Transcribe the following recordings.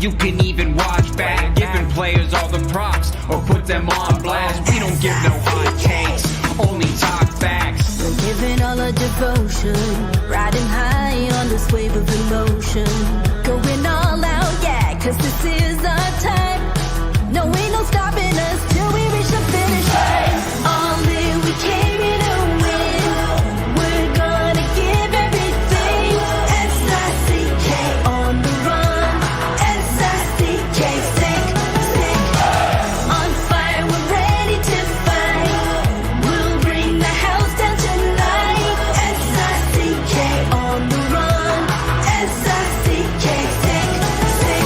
you can even watch back. Giving players all the props or put them on blast. We don't give no hot takes, only talk facts. We're giving all our devotion, riding high on this wave of emotion. Going all out, yeah, cause this is our time. No, ain't no stopping us till we reach the finish line. All in, we came here to win. We're gonna give everything. S-I-C-K on the run. S-I-C-K, sick, sick. On fire, we're ready to fight. We'll bring the house down tonight. S-I-C-K on the run. S-I-C-K, sick, sick.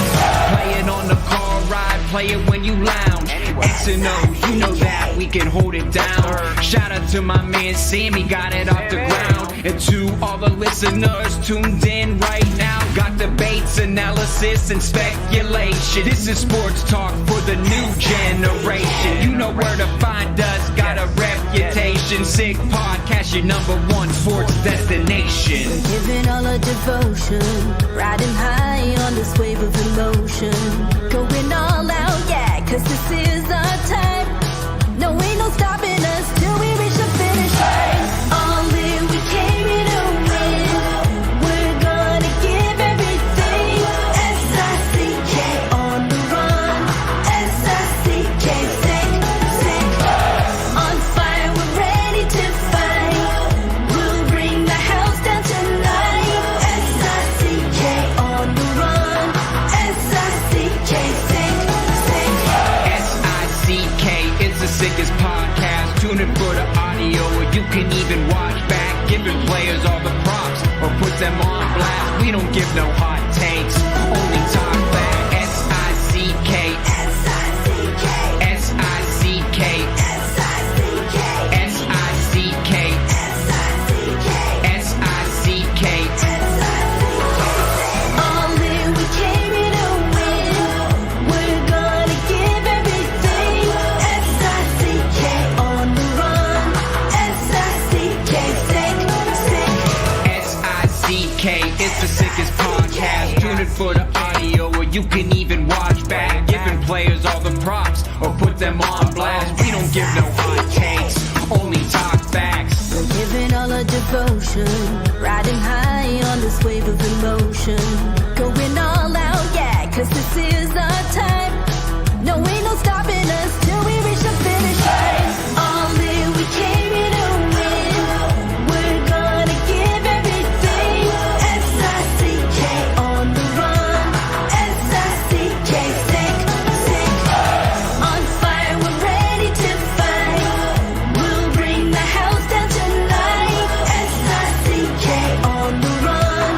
Playing on the car ride, play it when you lounge. X and O's, you know that we can hold it down. Shout out to my man Sammy, got it off the ground. And to all the listeners tuned in right now, got debates, analysis, and speculation. This is sports talk for the new generation. You know where to find us, got a reputation. Sick podcast, your #1 sports destination. Giving all our devotion, riding high on this wave of emotion. Going all out, yeah, cause this is our time. No, ain't no stopping us till we reach the finish line. All in, we came here to win. We're gonna give everything. S-I-C-K on the run. S-I-C-K, sick, sick. On fire, we're ready to fight. We'll bring the house down tonight. S-I-C-K on the run. S-I-C-K, sick, sick. S-I-C-K is the sickest podcast. Tune in for the audio, or you can even watch back. Giving players all the props or put them on blast. We don't give no hot takes, only talk back. S-I-C-K, S-I-C-K, S-I-C-K, S-I-C-K, S-I-C-K, S-I-C-K, S-I-C-K. All in, we came here to win. We're gonna give everything. S-I-C-K on the run. S-I-C-K, sick, sick. S-I-C-K, it's the sickest podcast. Tune in for the audio, or you can even watch back. Giving players all the props or put them on blast. We don't give no hot takes, only talk facts. We're giving all our devotion, riding high on this wave of emotion. Going all out, yeah, cause this is our time. No, ain't no stopping us till we reach the finish line. All in, we came here to win. We're gonna give everything. S-I-C-K on the run. S-I-C-K, sick, sick. On fire, we're ready to fight. We'll bring the house down tonight. S-I-C-K on the run.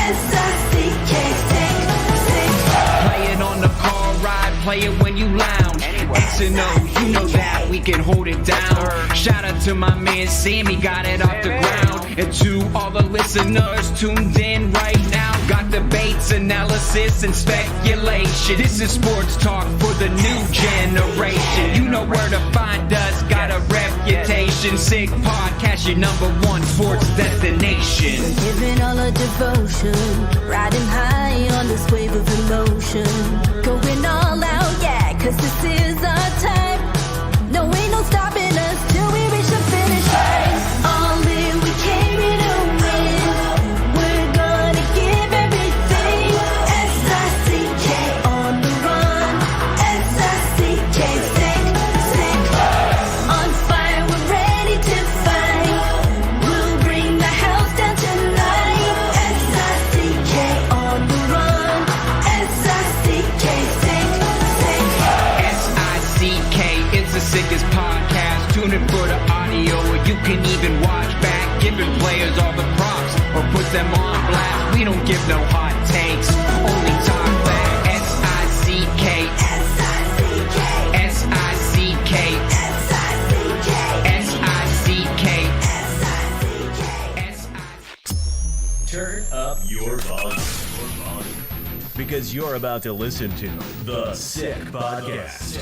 S-I-C-K, sick, sick. Playing on the car ride, play it when you lounge. X and O's, you know that we can hold it down. Shout out to my man Sammy, got it off the ground. And to all the listeners tuned in right now, got debates, analysis, and speculation. This is sports talk for the new generation. You know where to find us, got a reputation. Sick podcast, your #1 sports destination. Giving all our devotion, riding high on this wave of emotion. Going all out, yeah, cause this is our time. No, ain't no stopping us till we reach the finish line. All in, we came here to win. We're gonna give everything. S-I-C-K on the run. S-I-C-K, sick, sick. On fire, we're ready to fight. We'll bring the house down tonight. S-I-C-K on the run. S-I-C-K, sick, sick. S-I-C-K, it's the sickest podcast. Tune in for the audio, or you can even watch back. Giving players all the props or put them on blast. We don't give no hot takes, only talk back. S-I-C-K, S-I-C-K, S-I-C-K, S-I-C-K, S-I-C-K, S-I-C-K. Turn up your volume. Because you're about to listen to The Sick Podcast.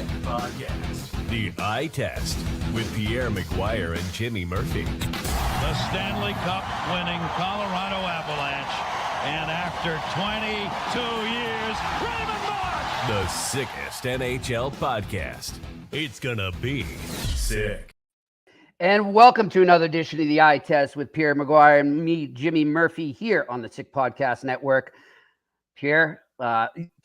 The Eye Test with Pierre McGuire and Jimmy Murphy. The Stanley Cup winning Colorado Avalanche. And after 22 years, Raymond Moore The sickest NHL podcast. It's gonna be sick. And welcome to another edition of the Eye Test with Pierre McGuire and me, Jimmy Murphy, here on the Sick Podcast Network. Pierre,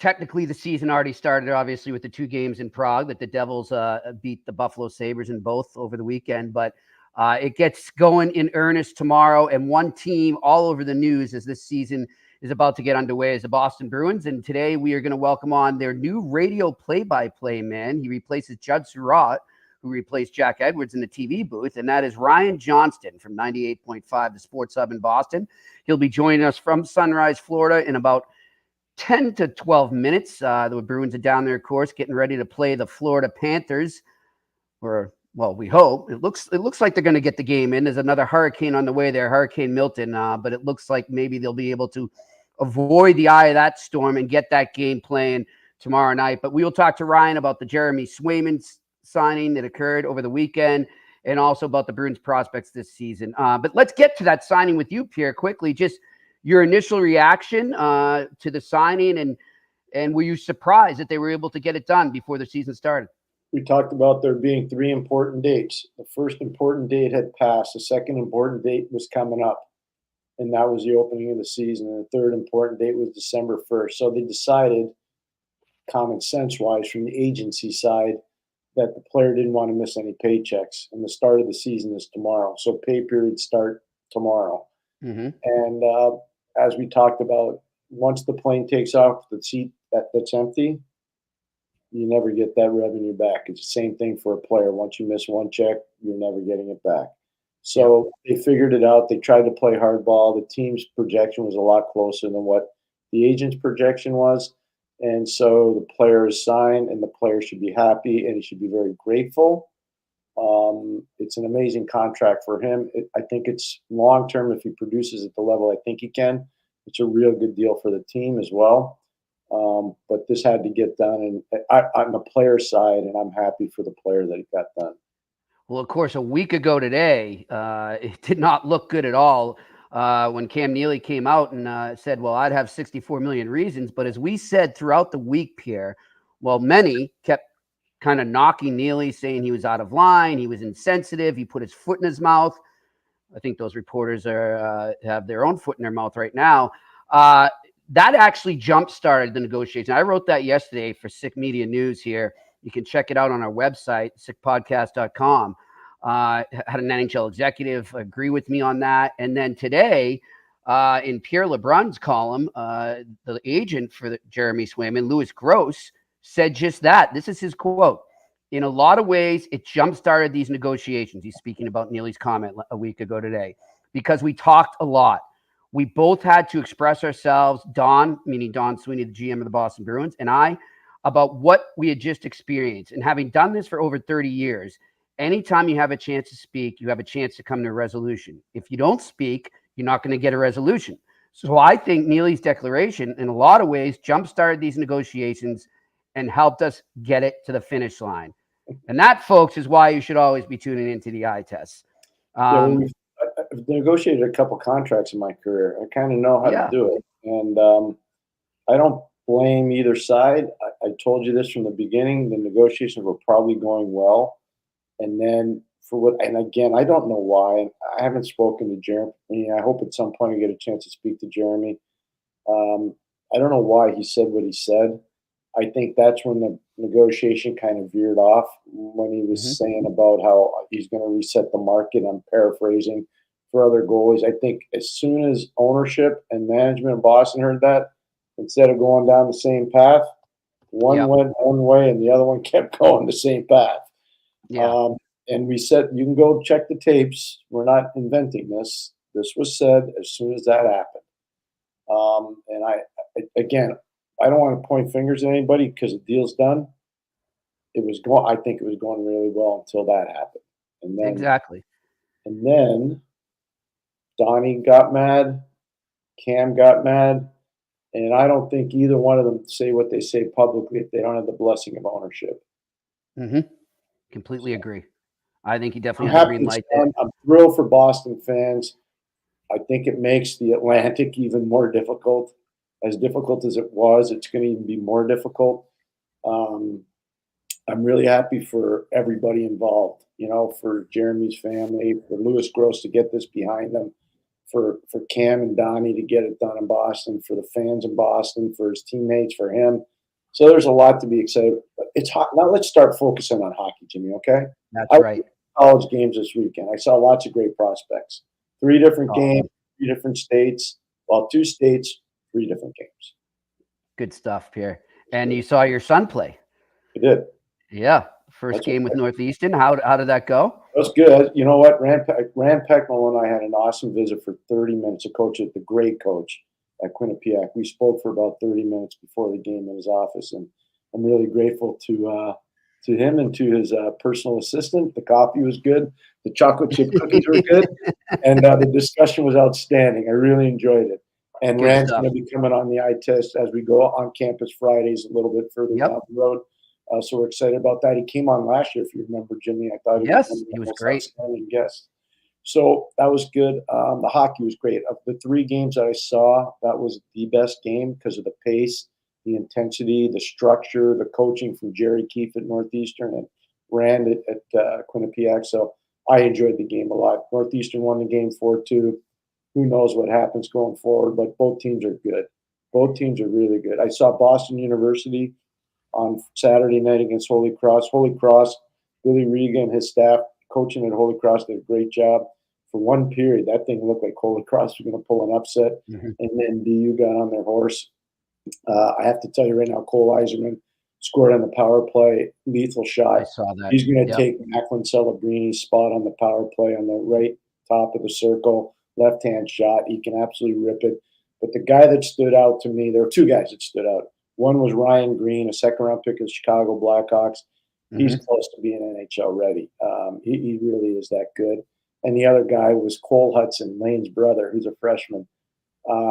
technically the season already started, obviously, with the 2 games in Prague that the Devils beat the Buffalo Sabres in both over the weekend. But it gets going in earnest tomorrow, and one team all over the news as this season is about to get underway is the Boston Bruins. And today we are going to welcome on their new radio play-by-play man. He replaces Judd Surratt, who replaced Jack Edwards in the TV booth, and that is Ryan Johnston from 98.5, the Sports Hub in Boston. He'll be joining us from Sunrise, Florida in about 10 to 12 minutes. The Bruins are down there, of course, getting ready to play the Florida Panthers. Well, we hope. It looks like they're going to get the game in. There's another hurricane on the way there, Hurricane Milton, but it looks like maybe they'll be able to avoid the eye of that storm and get that game playing tomorrow night. But we will talk to Ryan about the Jeremy Swayman signing that occurred over the weekend and also about the Bruins prospects this season. But let's get to that signing with you, Pierre, quickly. Just your initial reaction to the signing, and were you surprised that they were able to get it done before the season started? We talked about there being 3 important dates. The first important date had passed. The second important date was coming up, and that was the opening of the season. And the third important date was December 1st. So they decided, common sense-wise, from the agency side, that the player didn't want to miss any paychecks. And the start of the season is tomorrow. So pay periods start tomorrow. Mm-hmm. And as we talked about, once the plane takes off, the seat that's empty, you never get that revenue back. It's the same thing for a player. Once you miss one check, you're never getting it back. So they figured it out. They tried to play hardball. The team's projection was a lot closer than what the agent's projection was. And so the player is signed, and the player should be happy, and he should be very grateful. It's an amazing contract for him. I think it's long-term if he produces at the level I think he can. It's a real good deal for the team as well. But this had to get done, and I'm the player side, and I'm happy for the player that it got done. Well, of course, a week ago today, it did not look good at all when Cam Neely came out and said, well, I'd have 64 million reasons. But as we said throughout the week, Pierre, well, many kept kind of knocking Neely, saying he was out of line, he was insensitive, he put his foot in his mouth. I think those reporters have their own foot in their mouth right now. That actually jump-started the negotiation. I wrote that yesterday for Sick Media News here. You can check it out on our website, sickpodcast.com. Had an NHL executive agree with me on that. And then today, in Pierre LeBrun's column, the agent for Jeremy Swayman, Louis Gross, said just that. This is his quote. In a lot of ways, it jump-started these negotiations. He's speaking about Neely's comment a week ago today, because we talked a lot. We both had to express ourselves, Don, meaning Don Sweeney, the GM of the Boston Bruins, and I, about what we had just experienced. And having done this for over 30 years, anytime you have a chance to speak, you have a chance to come to a resolution. If you don't speak, you're not going to get a resolution. So I think Neely's declaration, in a lot of ways, jump-started these negotiations and helped us get it to the finish line. And that, folks, is why you should always be tuning into the Eye Test. I've negotiated a couple contracts in my career. I kind of know how to do it. And I don't blame either side. I told you this from the beginning. The negotiations were probably going well. And then and again, I don't know why. I haven't spoken to Jeremy. I hope at some point I get a chance to speak to Jeremy. I don't know why he said what he said. I think that's when the negotiation kind of veered off, when he was saying about how he's going to reset the market. I'm paraphrasing, for other goalies. I think as soon as ownership and management in Boston heard that, instead of going down the same path, one went one way and the other one kept going the same path. And we said, you can go check the tapes. We're not inventing this. This was said as soon as that happened. And I don't want to point fingers at anybody because the deal's done. I think it was going really well until that happened. And then And then Donnie got mad, Cam got mad, and I don't think either one of them say what they say publicly if they don't have the blessing of ownership. Completely agree. I think he definitely has a green light there. I'm thrilled for Boston fans. I think it makes the Atlantic even more difficult. As difficult as it was, it's going to even be more difficult. I'm really happy for everybody involved, for Jeremy's family, for Louis Gross to get this behind them, for Cam and Donnie to get it done in Boston, for the fans in Boston, for his teammates, for him. So there's a lot to be excited about. It's hot. Now let's start focusing on hockey, Jimmy, okay? That's right. College games this weekend. I saw lots of great prospects. 3 different games, 3 different states. Well, 2 states, 3 different games. Good stuff, Pierre. And you saw your son play. I did. Yeah. First game with Northeastern. How did that go? That was good. You know what? Rand Pecknell and I had an awesome visit for 30 minutes. A coach, the great coach at Quinnipiac. We spoke for about 30 minutes before the game in his office, and I'm really grateful to him and to his personal assistant. The coffee was good. The chocolate chip cookies were good. And the discussion was outstanding. I really enjoyed it. And Good Rand's stuff. going to be coming on the eye test as we go on campus Fridays a little bit further down the road. So we're excited about that. He came on last year, if you remember, Jimmy. I thought he was great. Outstanding guest. So that was good. The hockey was great. Of the 3 games that I saw, that was the best game because of the pace, the intensity, the structure, the coaching from Jerry Keefe at Northeastern and Rand at Quinnipiac. So I enjoyed the game a lot. Northeastern won the game 4-2. Who knows what happens going forward, but both teams are good. Both teams are really good. I saw Boston University on Saturday night against Holy Cross. Holy Cross, Billy Riga and his staff coaching at Holy Cross did a great job. For one period, that thing looked like Holy Cross was going to pull an upset, and then BU got on their horse. I have to tell you right now, Cole Eiserman scored on the power play, lethal shot. I saw that. He's going to take Macklin Celebrini's spot on the power play on the right top of the circle, left-hand shot. He can absolutely rip it. But the guy that stood out to me, there were 2 guys that stood out. One was Ryan Green, a second-round pick of the Chicago Blackhawks. He's close to being NHL ready. He really is that good. And the other guy was Cole Hudson, Lane's brother, who's a freshman.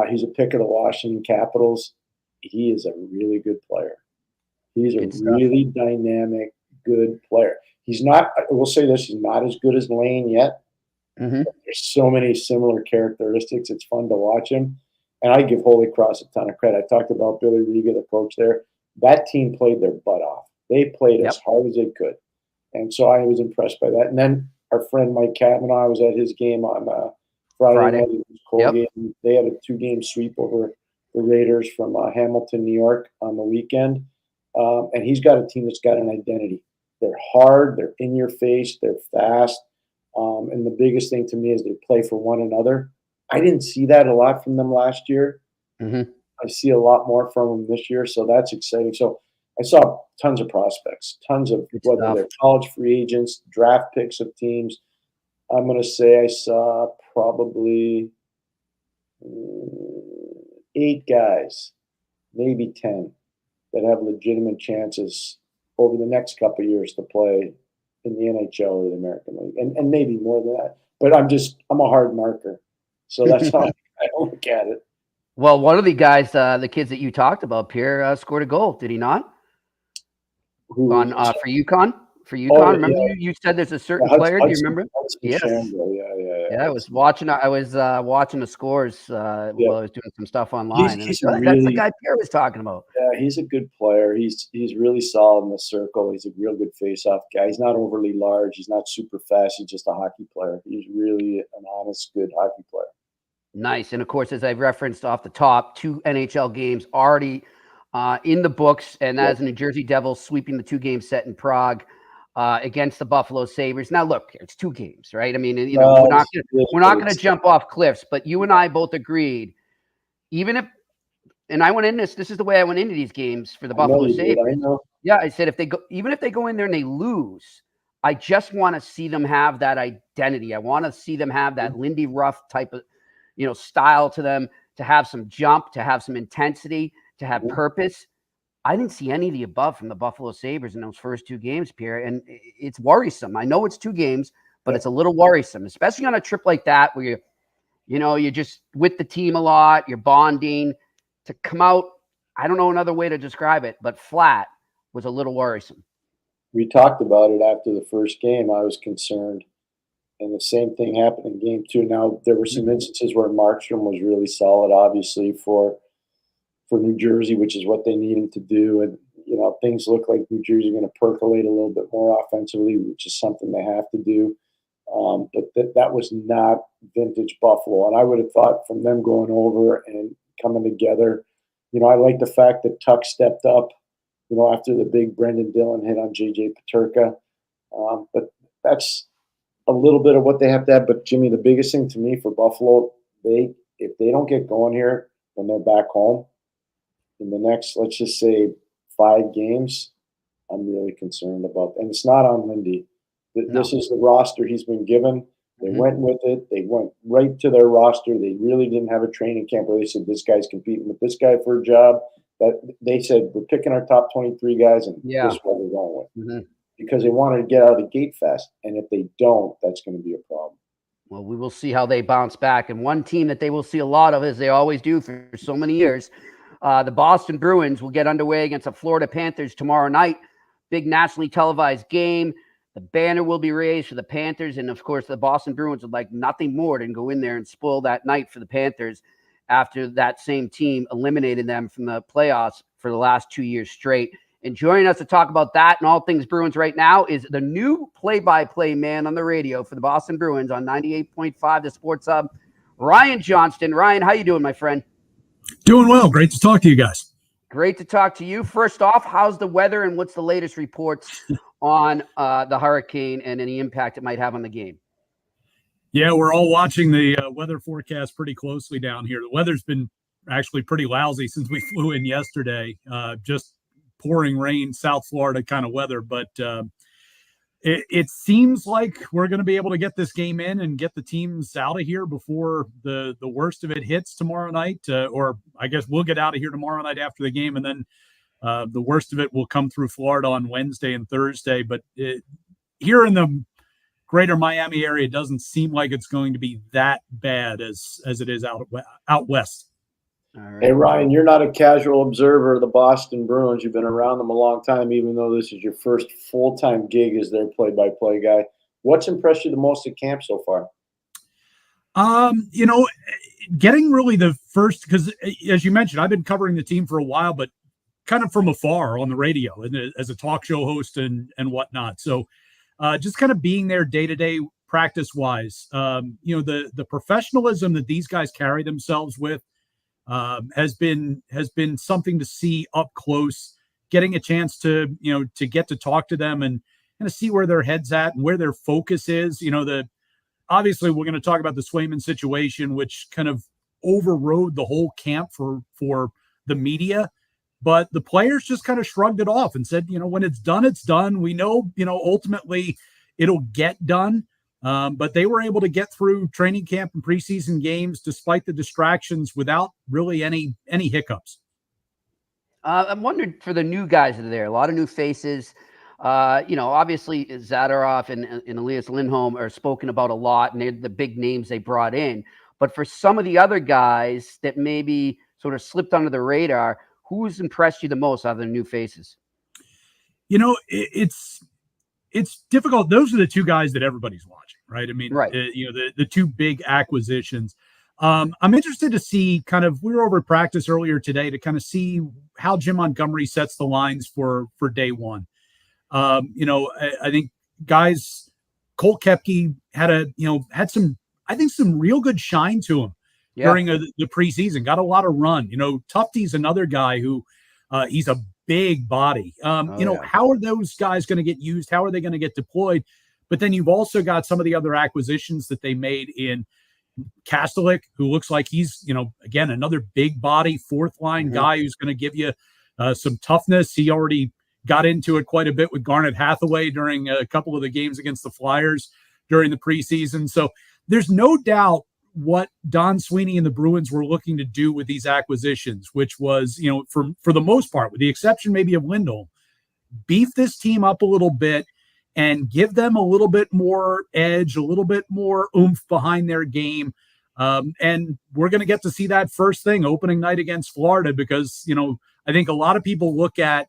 He's a pick of the Washington Capitals. He is a really good player. He's a really dynamic, good player. He's not, I will say this, he's not as good as Lane yet. There's so many similar characteristics. It's fun to watch him. And I give Holy Cross a ton of credit. I talked about Billy Riga, the coach there. That team played their butt off. They played as hard as they could. And so I was impressed by that. And then our friend Mike Kavanaugh was at his game on Friday night. It was a cold game. They had a 2-game sweep over the Raiders from Hamilton, New York on the weekend. And he's got a team that's got an identity. They're hard. They're in your face. They're fast. And the biggest thing to me is they play for one another. I didn't see that a lot from them last year. I see a lot more from them this year, so that's exciting. So I saw tons of prospects, tons of whether they're college free agents, draft picks of teams. I'm going to say I saw probably 8 guys, maybe 10, that have legitimate chances over the next couple of years to play in the NHL or the American League, and maybe more than that. But I'm a hard marker. So that's how I look at it. Well, one of the guys, the kids that you talked about, Pierre, scored a goal. Did he not? For UConn? For UConn, remember you said there's a certain player. Do you remember? Yes. Yeah, I was watching the scores while I was doing some stuff online. That's the guy Pierre was talking about. Yeah, he's a good player. He's really solid in the circle. He's a real good face-off guy. He's not overly large. He's not super fast. He's just a hockey player. He's really an honest, good hockey player. Nice. And of course, as I've referenced off the top, 2 NHL games already in the books, and that is the New Jersey Devils sweeping the 2-game set in Prague against the Buffalo Sabres. Now, look, it's 2 games, right? I mean, we're not going to jump off cliffs, but you and I both agreed, even if, and I went in this is the way I went into these games for the Buffalo Sabres. Yeah, I said even if they go in there and they lose, I just want to see them have that identity. I want to see them have that Lindy Ruff type of, style to them, to have some jump, to have some intensity, to have purpose. I didn't see any of the above from the Buffalo Sabres in those first 2 games, Pierre, and it's worrisome. I know it's 2 games, but it's a little worrisome, especially on a trip like that where you're just with the team a lot, you're bonding. To come out, I don't know another way to describe it, but flat was a little worrisome. We talked about it after the first game. I was concerned. And the same thing happened in game 2. Now, there were some instances where Markstrom was really solid, obviously, for New Jersey, which is what they need him to do. And, things look like New Jersey are going to percolate a little bit more offensively, which is something they have to do. But that was not vintage Buffalo. And I would have thought from them going over and coming together, I like the fact that Tuck stepped up, after the big Brendan Dillon hit on J.J. Peterka. But that's a little bit of what they have to have. But, Jimmy, the biggest thing to me for Buffalo, if they don't get going here when they're back home in the next, let's just say, 5 games, I'm really concerned about. And it's not on Lindy. This is the roster he's been given. They went with it. They went right to their roster. They really didn't have a training camp where they said, this guy's competing with this guy for a job. That they said, we're picking our top 23 guys, and this is what we're going with. Because they wanted to get out of the gate fast. And if they don't, that's going to be a problem. Well, we will see how they bounce back. And one team that they will see a lot of, as they always do for so many years, the Boston Bruins will get underway against the Florida Panthers tomorrow night. Big nationally televised game. The banner will be raised for the Panthers. And, of course, the Boston Bruins would like nothing more than go in there and spoil that night for the Panthers after that same team eliminated them from the playoffs for the last 2 years straight. And joining us to talk about that and all things Bruins right now is the new play-by-play man on the radio for the Boston Bruins on 98.5, the Sports Hub, Ryan Johnston. Ryan, how you doing, my friend? Doing well. Great to talk to you guys. Great to talk to you. First off, how's the weather and what's the latest reports on the hurricane and any impact it might have on the game? Yeah, we're all watching the weather forecast pretty closely down here. The weather's been actually pretty lousy since we flew in yesterday. Just pouring rain, South Florida kind of weather. But it seems like we're going to be able to get this game in and get the teams out of here before the worst of it hits tomorrow night. Or I guess we'll get out of here tomorrow night after the game, and then the worst of it will come through Florida on Wednesday and Thursday. But here in the greater Miami area, it doesn't seem like it's going to be that bad as it is out west. All right. Hey, Ryan, you're not a casual observer of the Boston Bruins. You've been around them a long time, even though this is your first full-time gig as their play-by-play guy. What's impressed you the most at camp so far? Getting really the first, because as you mentioned, I've been covering the team for a while, but kind of from afar on the radio and as a talk show host and whatnot. So just kind of being there day-to-day practice-wise, the professionalism that these guys carry themselves with has been something to see up close, getting a chance to get to talk to them and kind of see where their head's at and where their focus is. Obviously we're going to talk about the Swayman situation, which kind of overrode the whole camp for the media, but the players just kind of shrugged it off and said, when it's done, it's done. We know, ultimately it'll get done. But they were able to get through training camp and preseason games despite the distractions without really any hiccups. I'm wondering for the new guys that are there, a lot of new faces. Obviously Zadorov and Elias Lindholm are spoken about a lot, and they're the big names they brought in. But for some of the other guys that maybe sort of slipped under the radar, who's impressed you the most out of the new faces? It's difficult. Those are the two guys that everybody's watching, right? I mean, right. The two big acquisitions. I'm interested to see we were over at practice earlier today to kind of see how Jim Montgomery sets the lines for day one. I think guys, Cole Koepke had some real good shine to him during the preseason, got a lot of run. Tufty's another guy who he's a big body. How are those guys going to get used? How are they going to get deployed? But then you've also got some of the other acquisitions that they made in Kastelik, who looks like he's, again, another big body, fourth line guy who's going to give you some toughness. He already got into it quite a bit with Garnet Hathaway during a couple of the games against the Flyers during the preseason. So there's no doubt what Don Sweeney and the Bruins were looking to do with these acquisitions, which was, for the most part, with the exception maybe of Lindholm, beef this team up a little bit and give them a little bit more edge, a little bit more oomph behind their game. And we're going to get to see that first thing opening night against Florida, because, I think a lot of people look at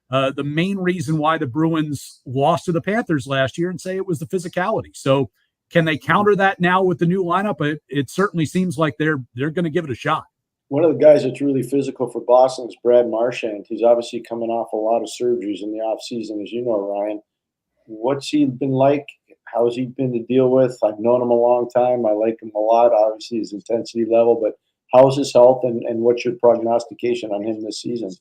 the main reason why the Bruins lost to the Panthers last year and say it was the physicality. So can they counter that now with the new lineup? It certainly seems like they're going to give it a shot. One of the guys that's really physical for Boston is Brad Marchand. He's obviously coming off a lot of surgeries in the offseason, as you know, Ryan. What's he been like? How's he been to deal with? I've known him a long time. I like him a lot, obviously his intensity level, but how's his health and what's your prognostication on him this season?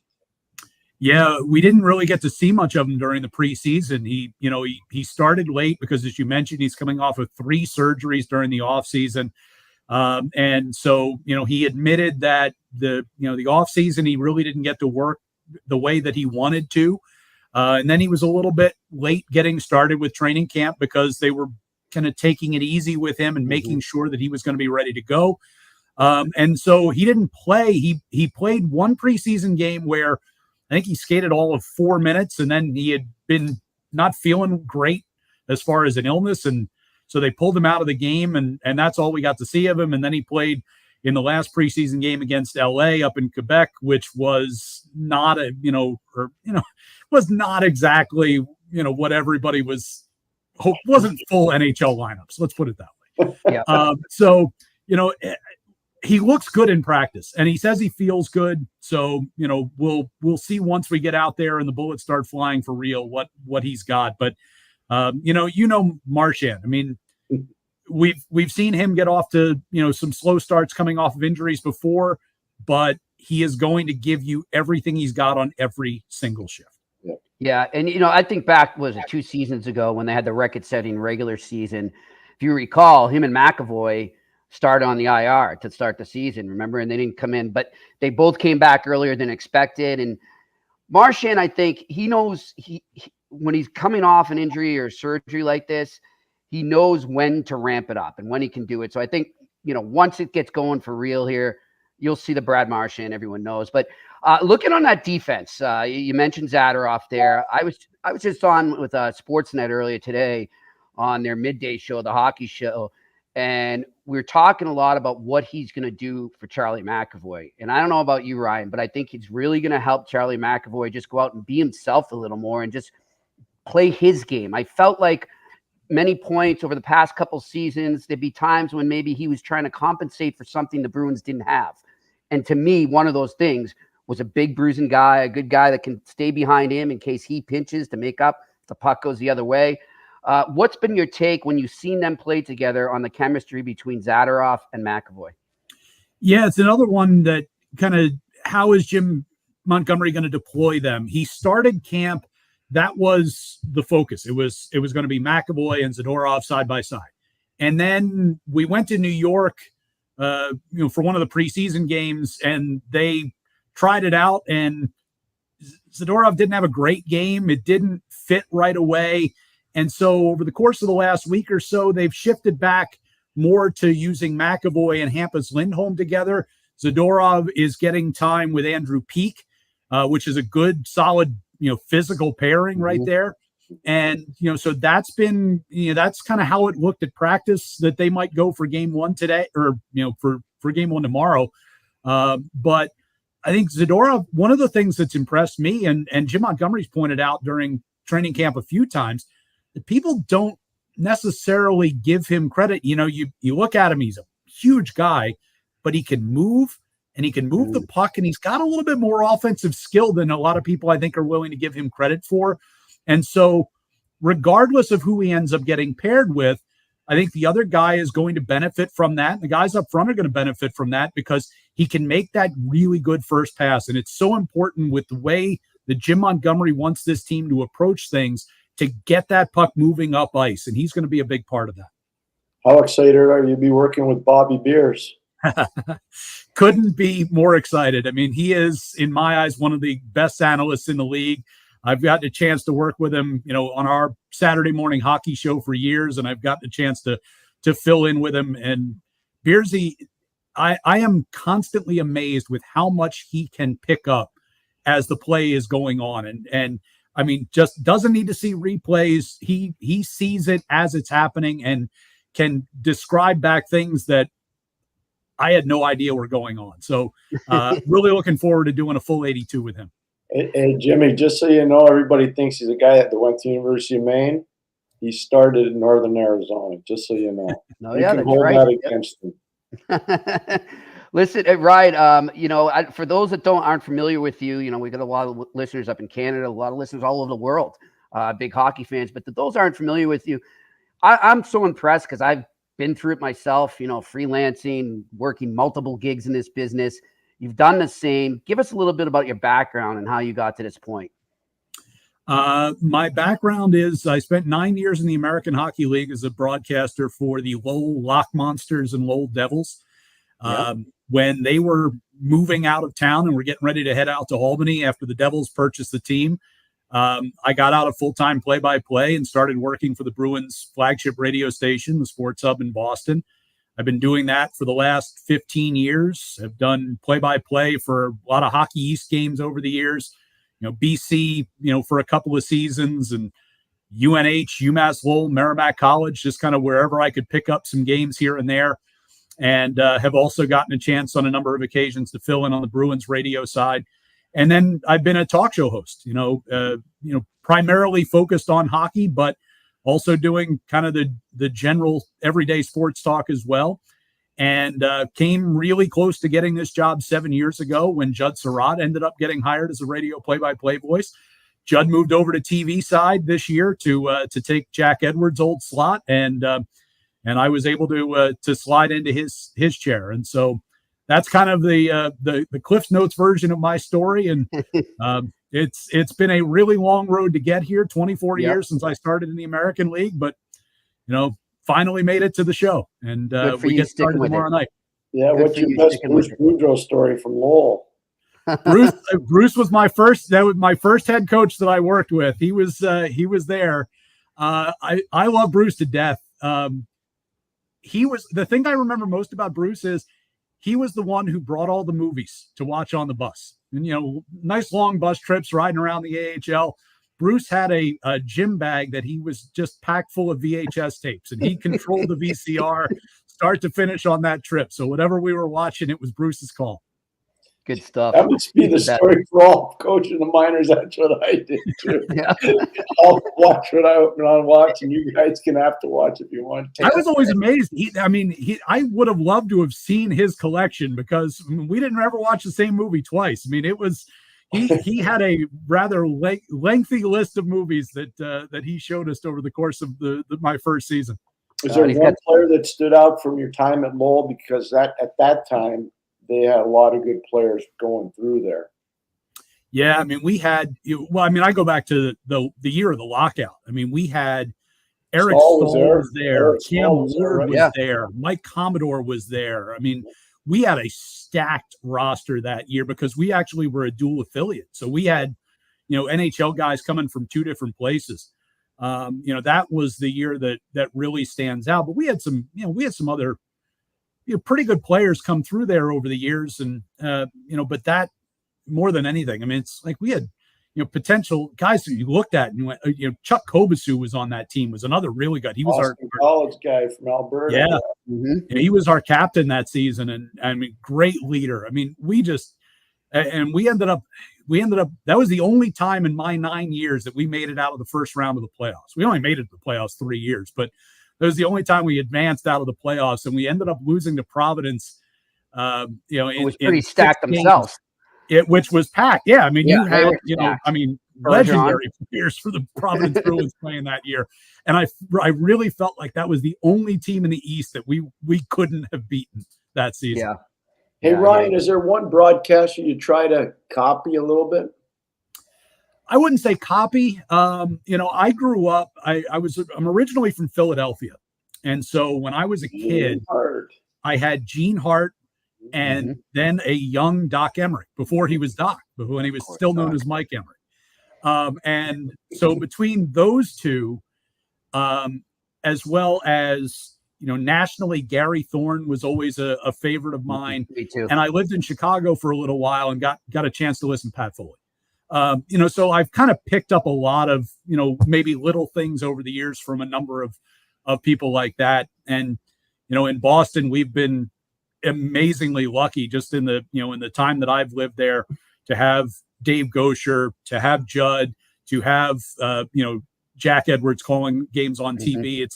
Yeah, we didn't really get to see much of him during the preseason. He started late because, as you mentioned, he's coming off of 3 surgeries during the offseason. And so, he admitted that the offseason, he really didn't get to work the way that he wanted to. And then he was a little bit late getting started with training camp because they were kind of taking it easy with him and making sure that he was going to be ready to go. And so he didn't play. He played one preseason game where I think he skated all of 4 minutes, and then he had been not feeling great as far as an illness. And so they pulled him out of the game, and that's all we got to see of him. And then he played in the last preseason game against LA up in Quebec, which was not was not exactly, what everybody wasn't full NHL lineups. Let's put it that way. Yeah. So, he looks good in practice, and he says he feels good. So, we'll see once we get out there and the bullets start flying for real what he's got. But Marchand. I mean, we've seen him get off to some slow starts coming off of injuries before, but he is going to give you everything he's got on every single shift. Yeah, and I think back 2 seasons ago when they had the record-setting regular season. If you recall, him and McAvoy started on the IR to start the season, remember? And they didn't come in, but they both came back earlier than expected. And Marchand, I think he knows when he's coming off an injury or surgery like this, he knows when to ramp it up and when he can do it. So I think, once it gets going for real here, you'll see the Brad Marchand everyone knows. But looking on that defense, you mentioned Zadorov there. I was just on with Sportsnet earlier today on their midday show, the hockey show, and we're talking a lot about what he's going to do for Charlie McAvoy. And I don't know about you, Ryan, but I think it's really going to help Charlie McAvoy just go out and be himself a little more and just play his game. I felt like many points over the past couple seasons, there'd be times when maybe he was trying to compensate for something the Bruins didn't have. And to me, one of those things was a big bruising guy, a good guy that can stay behind him in case he pinches to make up if the puck goes the other way. What's been your take when you've seen them play together on the chemistry between Zadorov and McAvoy? Yeah, it's another one that kind of, how is Jim Montgomery going to deploy them? He started camp. That was the focus. It was going to be McAvoy and Zadorov side by side. And then we went to New York, for one of the preseason games, and they tried it out, and Zadorov didn't have a great game. It didn't fit right away. And so over the course of the last week or so, they've shifted back more to using McAvoy and Hampus Lindholm together. Zadorov is getting time with Andrew Peak, which is a good, solid, physical pairing right there. And, so that's been, that's kind of how it looked at practice, that they might go for game 1 today or, for game 1 tomorrow. But I think Zadorov, one of the things that's impressed me, and Jim Montgomery's pointed out during training camp a few times, that people don't necessarily give him credit. You look at him, he's a huge guy, but he can move, and he can move the puck, and he's got a little bit more offensive skill than a lot of people I think are willing to give him credit for. And so regardless of who he ends up getting paired with, I think the other guy is going to benefit from that. And the guys up front are going to benefit from that because he can make that really good first pass. And it's so important with the way that Jim Montgomery wants this team to approach things to get that puck moving up ice. And he's going to be a big part of that. How excited are you to be working with Bobby Beers? Couldn't be more excited. I mean, he is, in my eyes, one of the best analysts in the league. I've gotten a chance to work with him, on our Saturday morning hockey show for years, and I've gotten a chance to fill in with him. And Beersy, I am constantly amazed with how much he can pick up as the play is going on. And I mean, just doesn't need to see replays. He sees it as it's happening and can describe back things that I had no idea were going on. So really looking forward to doing a full 82 with him. Hey, Jimmy, just so you know, everybody thinks he's a guy that went to the University of Maine. He started in Northern Arizona, just so you know. No, yeah, that's right. That against him. Listen, Ryan, for those that aren't familiar with you, we got a lot of listeners up in Canada, a lot of listeners all over the world, big hockey fans, but those aren't familiar with you, I'm so impressed because I've been through it myself, freelancing, working multiple gigs in this business. You've done the same. Give us a little bit about your background and how you got to this point. My background is I spent 9 years in the American Hockey League as a broadcaster for the Lowell Lock Monsters and Lowell Devils. When they were moving out of town and were getting ready to head out to Albany after the Devils purchased the team, I got out of full-time play-by-play and started working for the Bruins flagship radio station, the Sports Hub in Boston. I've been doing that for the last 15 years. I've done play-by-play for a lot of Hockey East games over the years. BC, for a couple of seasons, and UNH, UMass Lowell, Merrimack College, just kind of wherever I could pick up some games here and there. And have also gotten a chance on a number of occasions to fill in on the Bruins radio side. And then I've been a talk show host, primarily focused on hockey, but also doing kind of the general everyday sports talk as well. And came really close to getting this job 7 years ago when Judd Surratt ended up getting hired as a radio play-by-play voice. Judd moved over to TV side this year to take Jack Edwards' old slot, and I was able to slide into his chair. And so that's kind of the Cliff's Notes version of my story. And it's been a really long road to get here. 24 years since I started in the American League, but finally made it to the show, and we get started tomorrow night. Yeah, what's your best Bruce Boudreau story from Lowell? Bruce was my first head coach that I worked with. He was there. I love Bruce to death. He was the thing I remember most about Bruce is he was the one who brought all the movies to watch on the bus, and nice long bus trips riding around the AHL. Bruce had a gym bag that he was just packed full of VHS tapes, and he controlled the VCR start to finish on that trip. So whatever we were watching, it was Bruce's call. Good stuff. That must be the story for all coaching the minors. That's what I did too. I'll watch what I watch, and you guys can have to watch if you want. I was always amazed. I would have loved to have seen his collection because we didn't ever watch the same movie twice. It was. He had a rather lengthy list of movies that he showed us over the course of my first season. Was there one player that stood out from your time at Lowell? Because at that time they had a lot of good players going through there. Yeah, we had. I go back to the year of the lockout. We had Eric Stahl was there. Cam Ward was there. Mike Commodore was there. We had a stacked roster that year because we actually were a dual affiliate. So we had, NHL guys coming from two different places. That was the year that really stands out. But we had some other, pretty good players come through there over the years. And, but that more than anything, it's like we had, potential guys that you looked at and you went, Chuck Kobasu was on that team, was another really good. He was our college guy from Alberta. Yeah. Mm-hmm. He was our captain that season. And great leader. We ended up, that was the only time in my 9 years that we made it out of the first round of the playoffs. We only made it to the playoffs 3 years, but that was the only time we advanced out of the playoffs, and we ended up losing to Providence. It was pretty stacked themselves. Which was packed. Yeah. You had, legendary players for the Providence Bruins playing that year. And I really felt like that was the only team in the East that we couldn't have beaten that season. Yeah. Hey, Ryan, is there one broadcaster you try to copy a little bit? I wouldn't say copy. I grew up, I'm originally from Philadelphia. And so when I was a kid, I had Gene Hart, and then a young Doc Emmerich before he was Doc, when he was still known as Mike Emmerich. And so between those two, as well as, nationally, Gary Thorne was always a favorite of mine. Me too. And I lived in Chicago for a little while and got a chance to listen to Pat Foley. So I've kind of picked up a lot of, maybe little things over the years from a number of people like that. And, in Boston, we've been amazingly lucky just in the time that I've lived there to have Dave Gosher, to have Judd, to have Jack Edwards calling games on TV.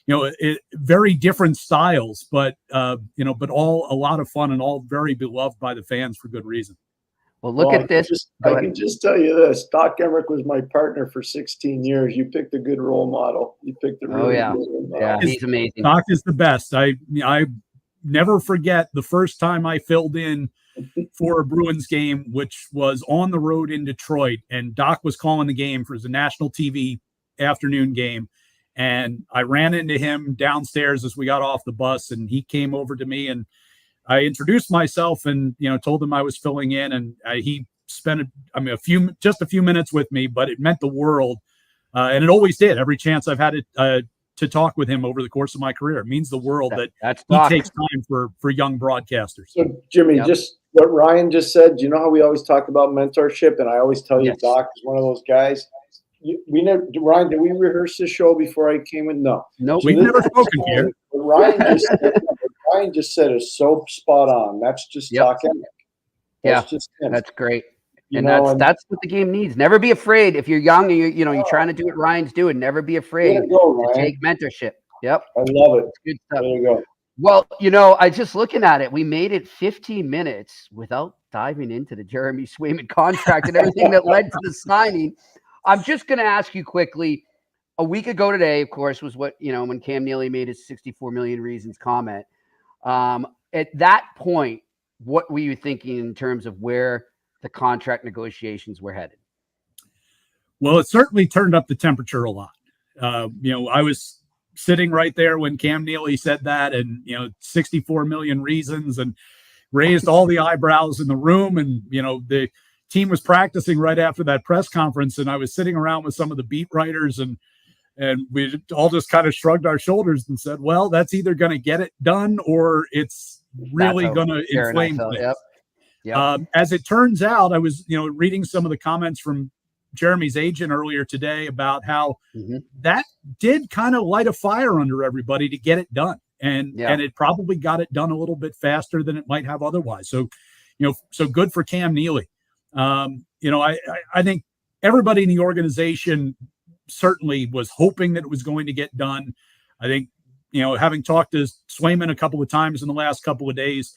very different styles, but but all a lot of fun and all very beloved by the fans for good reason. Well, look at this. I can just tell you this. Doc Emmerich was my partner for 16 years. You picked a good role model. You picked a really good role model. Yeah, he's amazing. Doc is the best. I never forget the first time I filled in for a Bruins game, which was on the road in Detroit, and Doc was calling the game for the national TV afternoon game. And I ran into him downstairs as we got off the bus, and he came over to me, and I introduced myself and, told him I was filling in, and he spent a few minutes with me, but it meant the world. And it always did. Every chance I've had it to talk with him over the course of my career, it means the world that he takes time for young broadcasters. So Jimmy, just what Ryan just said, you know how we always talk about mentorship, and I always tell you, Doc is one of those guys. Ryan, did we rehearse this show before I came in? No. We've never spoken here. Ryan just said is so spot on. That's just talking. That's great. That's what the game needs. Never be afraid. If you're young and you're trying to do what Ryan's doing, never be afraid to take mentorship. Yep. I love it. Good stuff. There you go. Well, I just looking at it, we made it 15 minutes without diving into the Jeremy Swayman contract and everything that led to the signing. I'm just going to ask you quickly. A week ago today, of course, was when Cam Neely made his 64 million reasons comment. At that point, what were you thinking in terms of where the contract negotiations were headed? Well, it certainly turned up the temperature a lot. I was sitting right there when Cam Neely said that, and 64 million reasons, and raised all the eyebrows in the room. And the team was practicing right after that press conference, and I was sitting around with some of the beat writers, and we all just kind of shrugged our shoulders and said, well, that's either going to get it done or it's really going to inflame things. Yep. As it turns out, I was, reading some of the comments from Jeremy's agent earlier today about how that did kind of light a fire under everybody to get it done. And it probably got it done a little bit faster than it might have otherwise. So, so good for Cam Neely. I think everybody in the organization certainly was hoping that it was going to get done. I think, having talked to Swayman a couple of times in the last couple of days,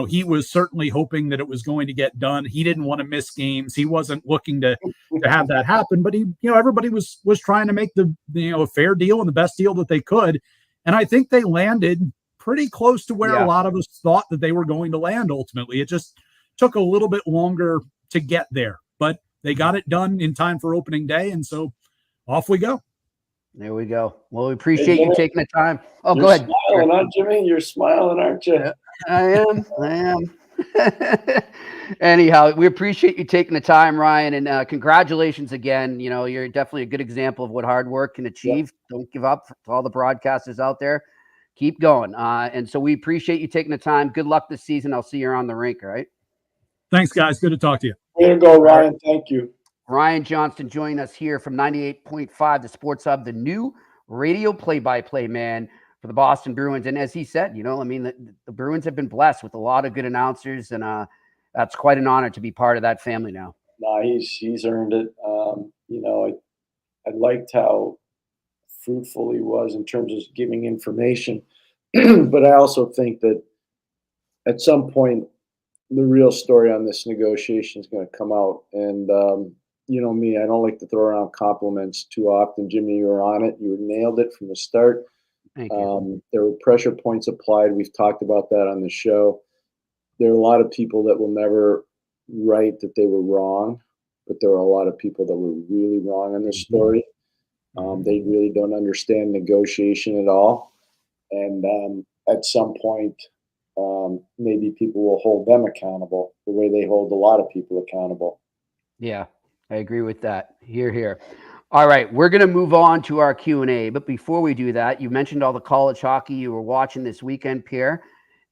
he was certainly hoping that it was going to get done. He didn't want to miss games. He wasn't looking to have that happen, but everybody was trying to make a fair deal and the best deal that they could. And I think they landed pretty close to where a lot of us thought that they were going to land. Ultimately, it just took a little bit longer to get there, but they got it done in time for opening day. And so off we go. There we go. Well, we appreciate you taking the time. Oh, You're go ahead. Smiling, huh, Jimmy? You're smiling, aren't you? Yeah, I am. Anyhow, we appreciate you taking the time, Ryan, and congratulations again. You're definitely a good example of what hard work can achieve. Don't give up. To all the broadcasters out there, keep going. And so we appreciate you taking the time. Good luck this season. I'll see you around the rink. All right. Thanks, guys. Good to talk to you. Way to go, Ryan. Thank you. Ryan Johnston joining us here from 98.5, the Sports Hub, the new radio play-by-play man for the Boston Bruins. And as he said, the Bruins have been blessed with a lot of good announcers, and that's quite an honor to be part of that family now. No, he's earned it. I liked how fruitful he was in terms of giving information, but I also think that at some point the real story on this negotiation is going to come out. And me, I don't like to throw around compliments too often. Jimmy, you were on it. You nailed it from the start. Thank you. There were pressure points applied. We've talked about that on the show. There are a lot of people that will never write that they were wrong, but there are a lot of people that were really wrong on this story. They really don't understand negotiation at all. And at some point, maybe people will hold them accountable the way they hold a lot of people accountable. Yeah, I agree with that. Hear, hear. All right, we're going to move on to our Q&A. But before we do that, you mentioned all the college hockey you were watching this weekend, Pierre.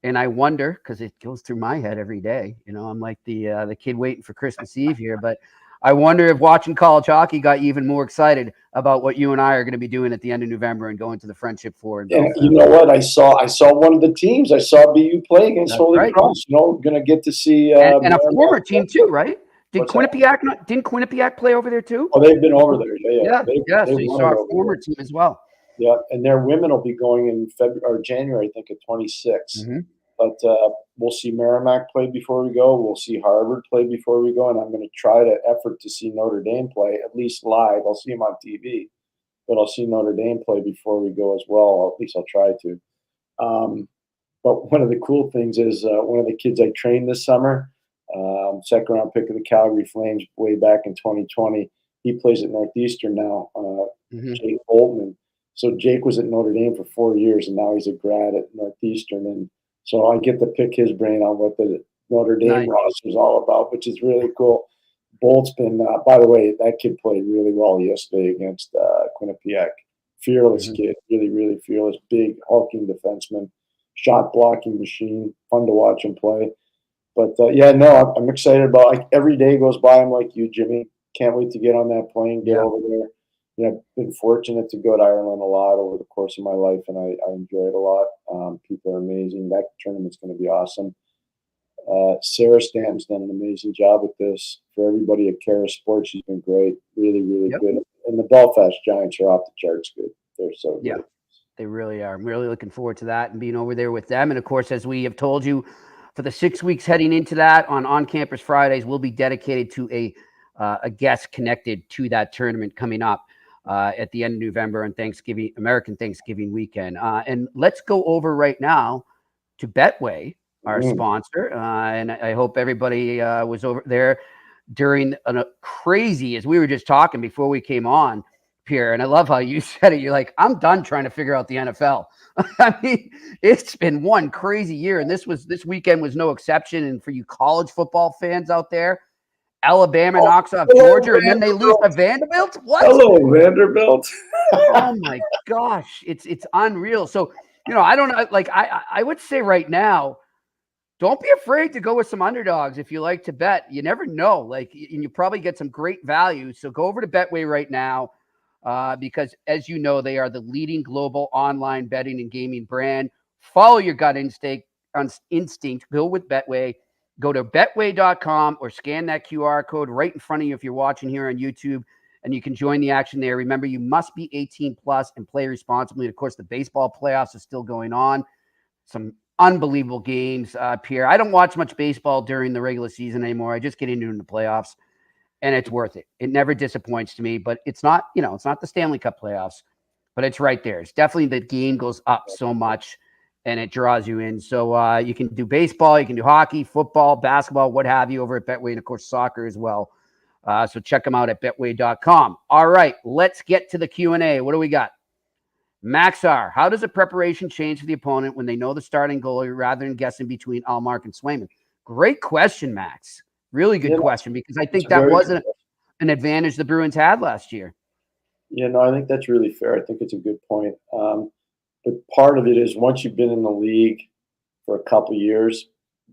And I wonder, because it goes through my head every day, I'm like the kid waiting for Christmas Eve here, but I wonder if watching college hockey got you even more excited about what you and I are going to be doing at the end of November and going to the Friendship Four. Yeah, you know what? I saw one of the teams. I saw BU play against Holy Cross. Going to get to see and a former team too, right? Didn't Quinnipiac play over there too? Oh, they've been over there. Yeah. So you saw a former team as well. Yeah, and their women will be going in February or January, I think, at 26. Mm-hmm. But we'll see Merrimack play before we go. We'll see Harvard play before we go, and I'm going to try to effort to see Notre Dame play at least live. I'll see them on TV, but I'll see Notre Dame play before we go as well. Or at least I'll try to. But one of the cool things is one of the kids I trained this summer, second round pick of the Calgary Flames way back in 2020. He plays at Northeastern now, Jake Boltman. So Jake was at Notre Dame for 4 years, and now he's a grad at Northeastern. And so I get to pick his brain on what the Notre Dame roster is all about, which is really cool. Bolt's been, by the way, that kid played really well yesterday against Quinnipiac. Fearless kid, really, really fearless, big, hulking defenseman, shot blocking machine, fun to watch him play. But yeah, no, I'm excited about it. Like, every day goes by. I'm like you, Jimmy. Can't wait to get on that plane, get over there. You know, I've been fortunate to go to Ireland a lot over the course of my life, and I enjoy it a lot. People are amazing. That tournament's going to be awesome. Sarah Stanton's done an amazing job with this. For everybody at Kara Sports, she's been great. Really, really good. And the Belfast Giants are off the charts good. They're so good. Yeah, they really are. I'm really looking forward to that and being over there with them. And, of course, as we have told you, for the 6 weeks heading into that on Campus Fridays, we'll be dedicated to a guest connected to that tournament coming up at the end of November on American Thanksgiving weekend. And let's go over right now to Betway, our sponsor. And I hope everybody was over there during a crazy, as we were just talking before we came on, Pierre. And I love how you said it. You're like, I'm done trying to figure out the NFL. I mean, it's been one crazy year, and this weekend was no exception. And for you college football fans out there, Alabama knocks off Georgia, and then they lose to Vanderbilt. What? Hello, Vanderbilt. Oh my gosh, it's unreal. So, you know, I don't know. Like I would say right now, don't be afraid to go with some underdogs if you like to bet. You never know. Like, and you probably get some great value. So go over to Betway right now. Because, as you know, they are the leading global online betting and gaming brand. Follow your gut instinct. Go with Betway. Go to betway.com or scan that QR code right in front of you if you're watching here on YouTube, and you can join the action there. Remember, you must be 18 plus and play responsibly. And of course, the baseball playoffs are still going on. Some unbelievable games, Pierre. I don't watch much baseball during the regular season anymore. I just get into it in the playoffs. And it's worth it. It never disappoints to me, but it's not, it's not the Stanley Cup playoffs, but it's right there. It's definitely the game goes up so much and it draws you in. So you can do baseball, you can do hockey, football, basketball, what have you over at Betway, and of course soccer as well. So check them out at betway.com. All right, let's get to the Q&A. What do we got? Maxar, how does the preparation change for the opponent when they know the starting goalie rather than guessing between Allmark and Swayman? Great question, Max. Really good question, because I think that was an advantage the Bruins had last year. Yeah, no, I think that's really fair. I think it's a good point. But part of it is once you've been in the league for a couple of years,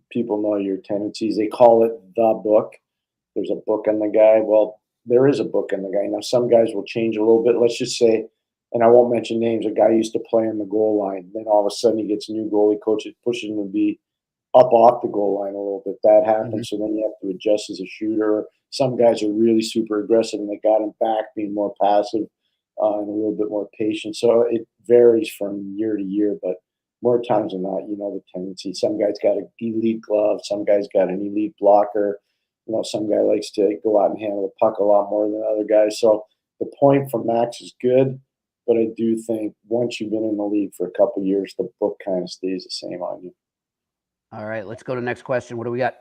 people know your tendencies. They call it the book. There's a book on the guy. Well, there is a book on the guy. Now, some guys will change a little bit. Let's just say, and I won't mention names, a guy used to play on the goal line. Then all of a sudden he gets a new goalie coach. It pushes him to be up off the goal line a little bit. That happens. So then you have to adjust as a shooter. Some guys are really super aggressive and they got him back being more passive and a little bit more patient. So it varies from year to year, but more times than not, the tendency. Some guys got an elite glove. Some guys got an elite blocker. Some guy likes to go out and handle the puck a lot more than other guys. So the point from Max is good, but I do think once you've been in the league for a couple of years, the book kind of stays the same on you. All right, let's go to the next question. What do we got?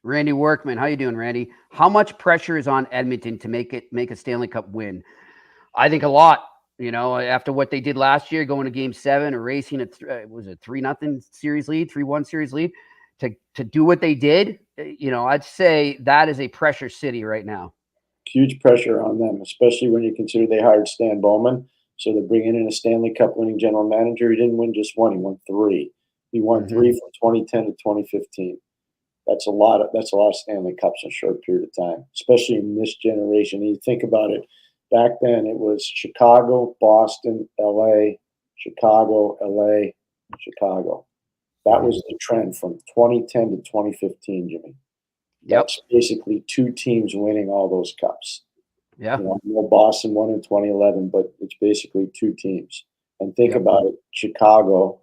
Randy Workman. How you doing, Randy? How much pressure is on Edmonton to make a Stanley Cup win? I think a lot. After what they did last year, going to Game 7, erasing was it 3-0 series lead, 3-1 series lead, to do what they did. I'd say that is a pressure city right now. Huge pressure on them, especially when you consider they hired Stan Bowman. So they're bringing in a Stanley Cup winning general manager. He didn't win just one; he won 3. He won 3 from 2010 to 2015. That's a lot of Stanley Cups in a short period of time, especially in this generation. And you think about it, back then it was Chicago, Boston, LA, Chicago, LA, Chicago. That was the trend from 2010 to 2015, Jimmy. Yep. That's basically 2 teams winning all those cups. Yeah. You know, I know Boston won in 2011, but it's basically two teams. And think about it, Chicago,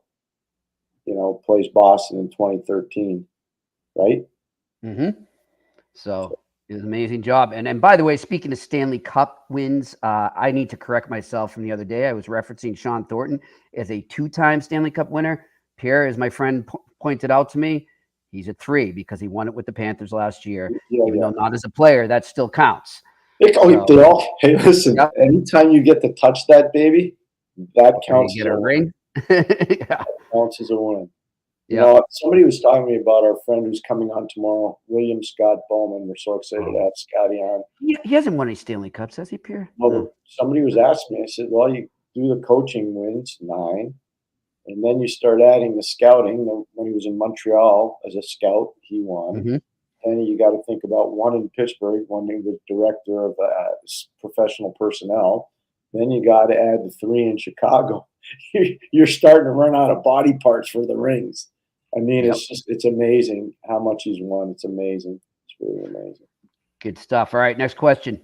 you know, plays Boston in 2013, right? Mm-hmm. So it was an amazing job. And by the way, speaking of Stanley Cup wins, I need to correct myself from the other day. I was referencing Sean Thornton as a 2-time Stanley Cup winner. Pierre, as my friend pointed out to me, he's a 3 because he won it with the Panthers last year. Even though not as a player, that still counts. Hey, listen, anytime you get to touch that baby, that counts. You get a ring. That counts as a win. You know, somebody was talking to me about our friend who's coming on tomorrow, William Scott Bowman. We're so excited to have Scotty on. He hasn't won any Stanley Cups, has he, Pierre? Well, somebody was asking me, I said, well, you do the coaching wins, 9. And then you start adding the scouting. When he was in Montreal as a scout, he won. Mm-hmm. Then you got to think about 1 in Pittsburgh, 1 in the director of professional personnel. Then you got to add the 3 in Chicago. You're starting to run out of body parts for the rings. I mean, it's amazing how much he's won. It's amazing. It's really amazing. Good stuff. All right, next question.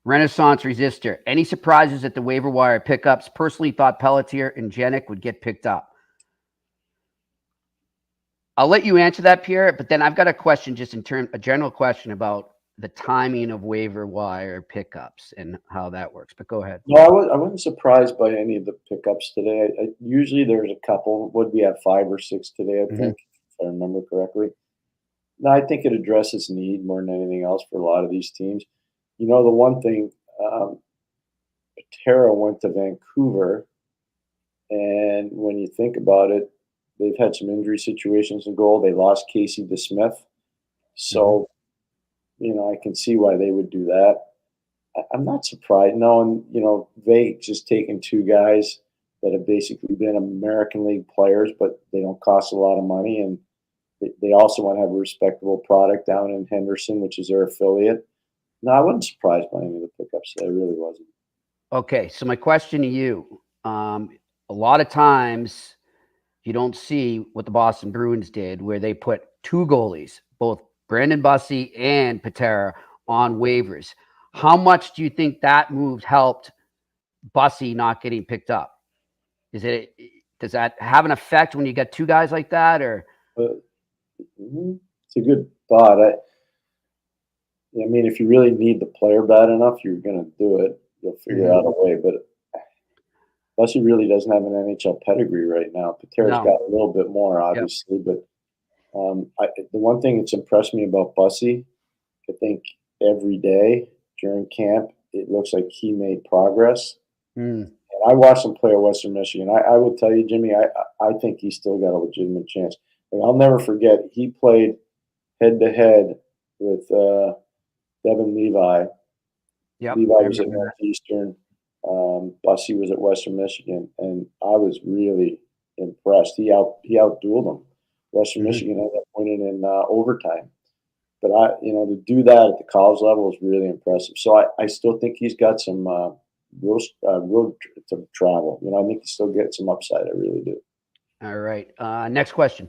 Renaissance Resistor. Any surprises at the waiver wire pickups? Personally thought Pelletier and Jenik would get picked up. I'll let you answer that, Pierre, but then I've got a question just a general question about the timing of waiver wire pickups and how that works. But go ahead. No, I wasn't surprised by any of the pickups today. Usually there's a couple. Would we have 5 or 6 today, I think, if I remember correctly. No, I think it addresses need more than anything else for a lot of these teams. You know, the one thing, Patera went to Vancouver, and when you think about it, they've had some injury situations in goal. They lost Casey DeSmith. So, you know, I can see why they would do that. I'm not surprised. No, and, you know, Vegas just taking 2 guys that have basically been American League players, but they don't cost a lot of money. And they also want to have a respectable product down in Henderson, which is their affiliate. No, I wasn't surprised by any of the pickups. I really wasn't. Okay, so my question to you, a lot of times you don't see what the Boston Bruins did where they put 2 goalies, both Brandon Bussey and Patera, on waivers. How much do you think that move helped Bussey not getting picked up? Does that have an effect when you get 2 guys like that, or? It's a good thought. I mean, if you really need the player bad enough, you're going to do it. You'll figure out a way. But Bussey really doesn't have an NHL pedigree right now. Patera's got a little bit more, obviously. But the one thing that's impressed me about Bussey, I think every day during camp, it looks like he made progress. And I watched him play at Western Michigan. I will tell you, Jimmy, I think he's still got a legitimate chance. Like, I'll never forget, he played head-to-head with Devin Levi. Levi was at Northeastern. Bussey was at Western Michigan, and I was really impressed. He outdueled him. Western Michigan ended up winning in overtime. But to do that at the college level is really impressive. So I still think he's got some road to travel. You know, I think he still gets some upside. I really do. All right. Next question.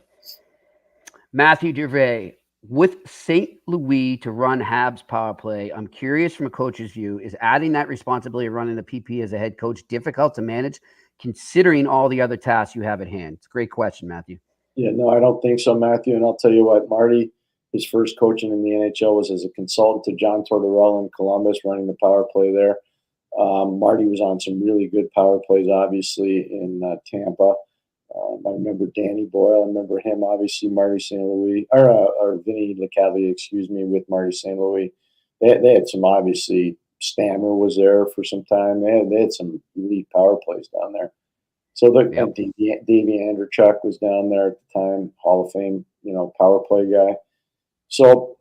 Matthew Gervais. With St. Louis to run Habs power play, I'm curious from a coach's view, is adding that responsibility of running the PP as a head coach difficult to manage considering all the other tasks you have at hand? It's a great question, Matthew. Yeah, no, I don't think so, Matthew. And I'll tell you what, Marty, his first coaching in the NHL was as a consultant to John Tortorella in Columbus, running the power play there. Marty was on some really good power plays, obviously, in Tampa. I remember Danny Boyle. I remember him, obviously, Marty St. Louis, or Vinny LeCavalier, excuse me, with Marty St. Louis. They had some, obviously, Stammer was there for some time. They had some elite power plays down there. So Davey Andrechuk was down there at the time, Hall of Fame, power play guy. So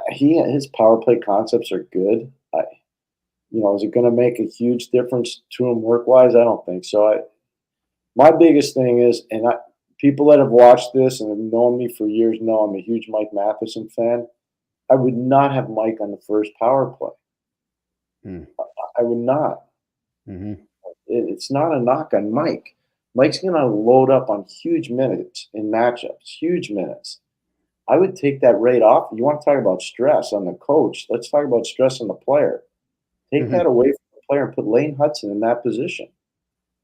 his power play concepts are good. Is it going to make a huge difference to him work-wise? I don't think so. My biggest thing is, and people that have watched this and have known me for years know I'm a huge Mike Matheson fan. I would not have Mike on the first power play. I would not. It's not a knock on Mike. Mike's going to load up on huge minutes in matchups, huge minutes. I would take that right off. You want to talk about stress on the coach? Let's talk about stress on the player. Take that away from the player and put Lane Hudson in that position.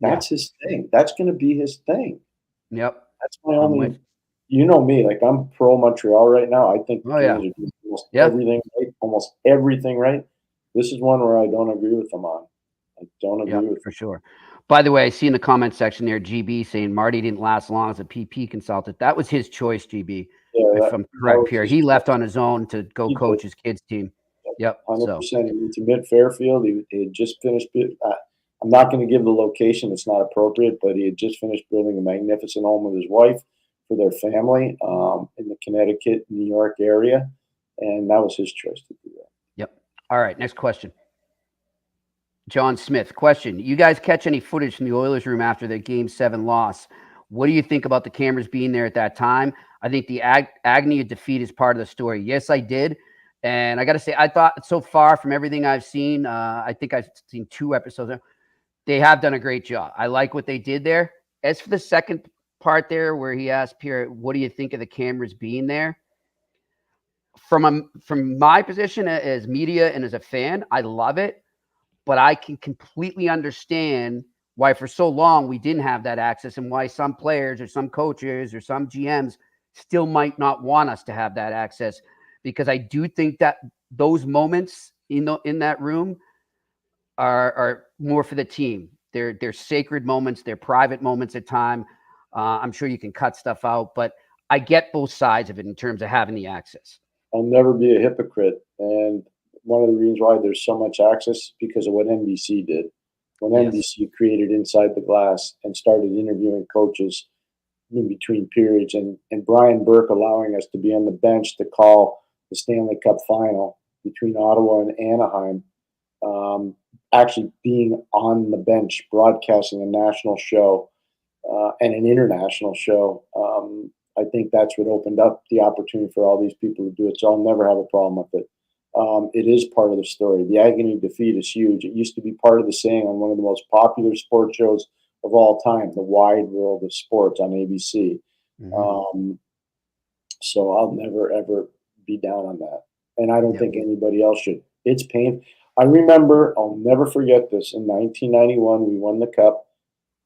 That's his thing. That's going to be his thing. Yep. That's my only. You know me, like I'm pro Montreal right now. I think the Canadiens are doing almost everything right. This is one where I don't agree with them on. I don't agree with for sure. By the way, I see in the comment section there, GB saying Marty didn't last long as a PP consultant. That was his choice, GB. If I'm correct, Pierre. He left on his own to go coach his kids' team. Yep. 100%. He went to Mid-Fairfield. He had just finished. I'm not going to give the location. It's not appropriate, but he had just finished building a magnificent home with his wife for their family in the Connecticut, New York area. And that was his choice to do that. Yep. All right. Next question. John Smith. Question. You guys catch any footage from the Oilers room after the Game 7 loss? What do you think about the cameras being there at that time? I think the agony of defeat is part of the story. Yes, I did. And I got to say, I thought so far from everything I've seen, I think I've seen 2 episodes. They have done a great job. I like what they did there. As for the second part there where he asked Pierre, what do you think of the cameras being there? From my position as media and as a fan, I love it, but I can completely understand why for so long we didn't have that access and why some players or some coaches or some GMs still might not want us to have that access, because I do think that those moments in that room are more for the team. They're sacred moments. They're private moments at time. I'm sure you can cut stuff out, but I get both sides of it in terms of having the access. I'll never be a hypocrite. And one of the reasons why there's so much access is because of what NBC did. When NBC created Inside the Glass and started interviewing coaches in between periods, and Brian Burke allowing us to be on the bench to call the Stanley Cup final between Ottawa and Anaheim, actually being on the bench, broadcasting a national show and an international show. I think that's what opened up the opportunity for all these people to do it. So I'll never have a problem with it. It is part of the story. The agony of defeat is huge. It used to be part of the saying on one of the most popular sports shows of all time, The Wide World of Sports on ABC. So I'll never, ever be down on that. And I don't think anybody else should. It's painful. I remember, I'll never forget this. In 1991, we won the Cup,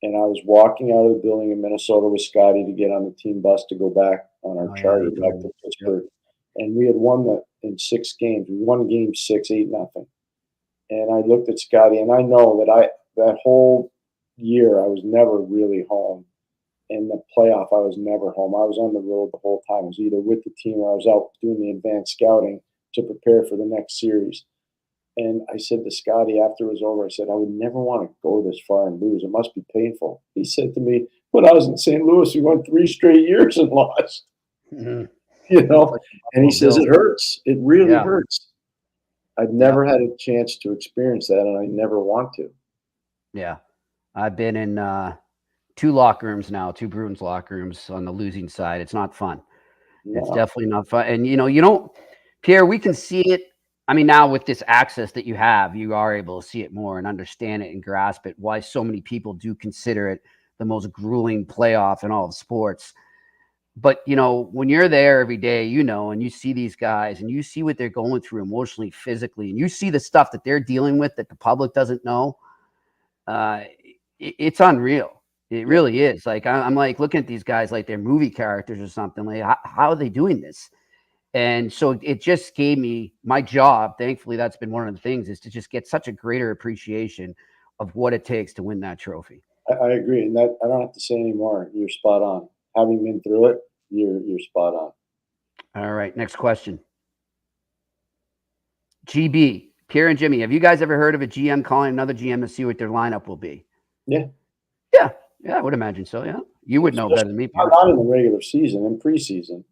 and I was walking out of the building in Minnesota with Scotty to get on the team bus to go back on our charter back to Pittsburgh. And we had won in 6 games. We won game 6, 8-0. And I looked at Scotty, and I know that that whole year I was never really home. In the playoff, I was never home. I was on the road the whole time. I was either with the team or I was out doing the advanced scouting to prepare for the next series. And I said to Scotty after it was over, I said, I would never want to go this far and lose. It must be painful. He said to me, when I was in St. Louis, we won 3 straight years and lost. You know, and he says it hurts. It really hurts. I've never had a chance to experience that, and I never want to. Yeah. I've been in 2 locker rooms now, 2 Bruins locker rooms on the losing side. It's not fun. No. It's definitely not fun. And, you don't, Pierre, we can see it. I mean, now with this access that you have, you are able to see it more and understand it and grasp it, why so many people do consider it the most grueling playoff in all of sports. But, when you're there every day, and you see these guys and you see what they're going through emotionally, physically, and you see the stuff that they're dealing with that the public doesn't know, it's unreal. It really is. Like, I'm like looking at these guys like they're movie characters or something. Like, how are they doing this? And so it just gave me my job. Thankfully, that's been one of the things, is to just get such a greater appreciation of what it takes to win that trophy. I agree. And that I don't have to say anymore. You're spot on. Having been through it, you're spot on. All right. Next question. GB, Pierre and Jimmy, have you guys ever heard of a GM calling another GM to see what their lineup will be? Yeah. Yeah. Yeah, I would imagine so. Yeah. You would know better than me. Not in the regular season, in preseason.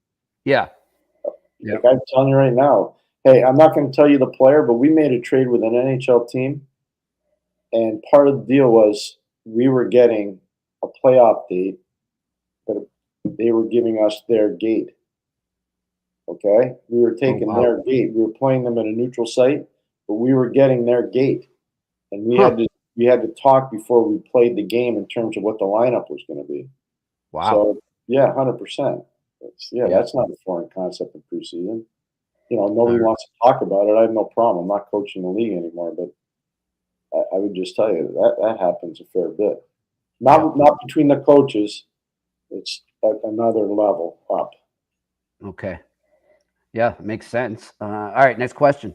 Yeah. Like I'm telling you right now, hey, I'm not going to tell you the player, but we made a trade with an NHL team. And part of the deal was we were getting a playoff date, but they were giving us their gate. Okay? We were taking their gate. We were playing them at a neutral site, but we were getting their gate. And we had to talk before we played the game in terms of what the lineup was going to be. Wow. So, yeah, 100%. That's not a foreign concept in preseason. Nobody wants to talk about it. I have no problem. I'm not coaching the league anymore, but I would just tell you that happens a fair bit. Not between the coaches. It's at another level up. Okay. Yeah, makes sense. All right, next question.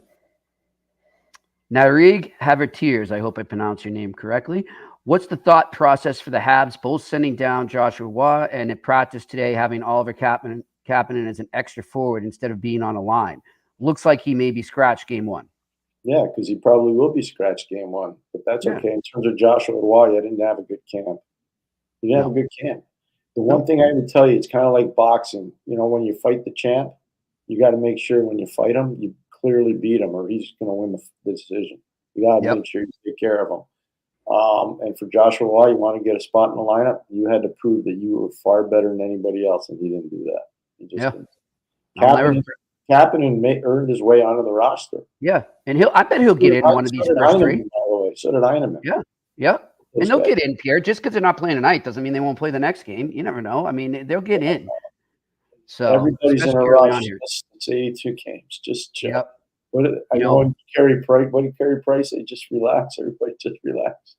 Narig Havertiers, I hope I pronounced your name correctly. What's the thought process for the Habs both sending down Joshua Roy and at practice today having Oliver Kapanen as an extra forward instead of being on a line? Looks like he may be scratched game one. Yeah, because he probably will be scratched game one, but that's okay. In terms of Joshua Roy, I didn't have a good camp. He didn't have a good camp. The one thing I would tell you, it's kind of like boxing. When you fight the champ, you got to make sure when you fight him, you clearly beat him, or he's going to win the decision. You got to make sure you take care of him. And for Joshua Roy, you want to get a spot in the lineup, you had to prove that you were far better than anybody else, and he didn't do that. He just didn't. Kapanen earned his way onto the roster. Yeah, and I bet he'll get in one of these first three. By the way, so did Heineman. Yeah. And they'll get in, Pierre. Just because they're not playing tonight doesn't mean they won't play the next game. You never know. I mean, they'll get in. So everybody's in a rush. It's 82 games. Just chill. Yep. What did Carey Price say? Just relax. Everybody just relax.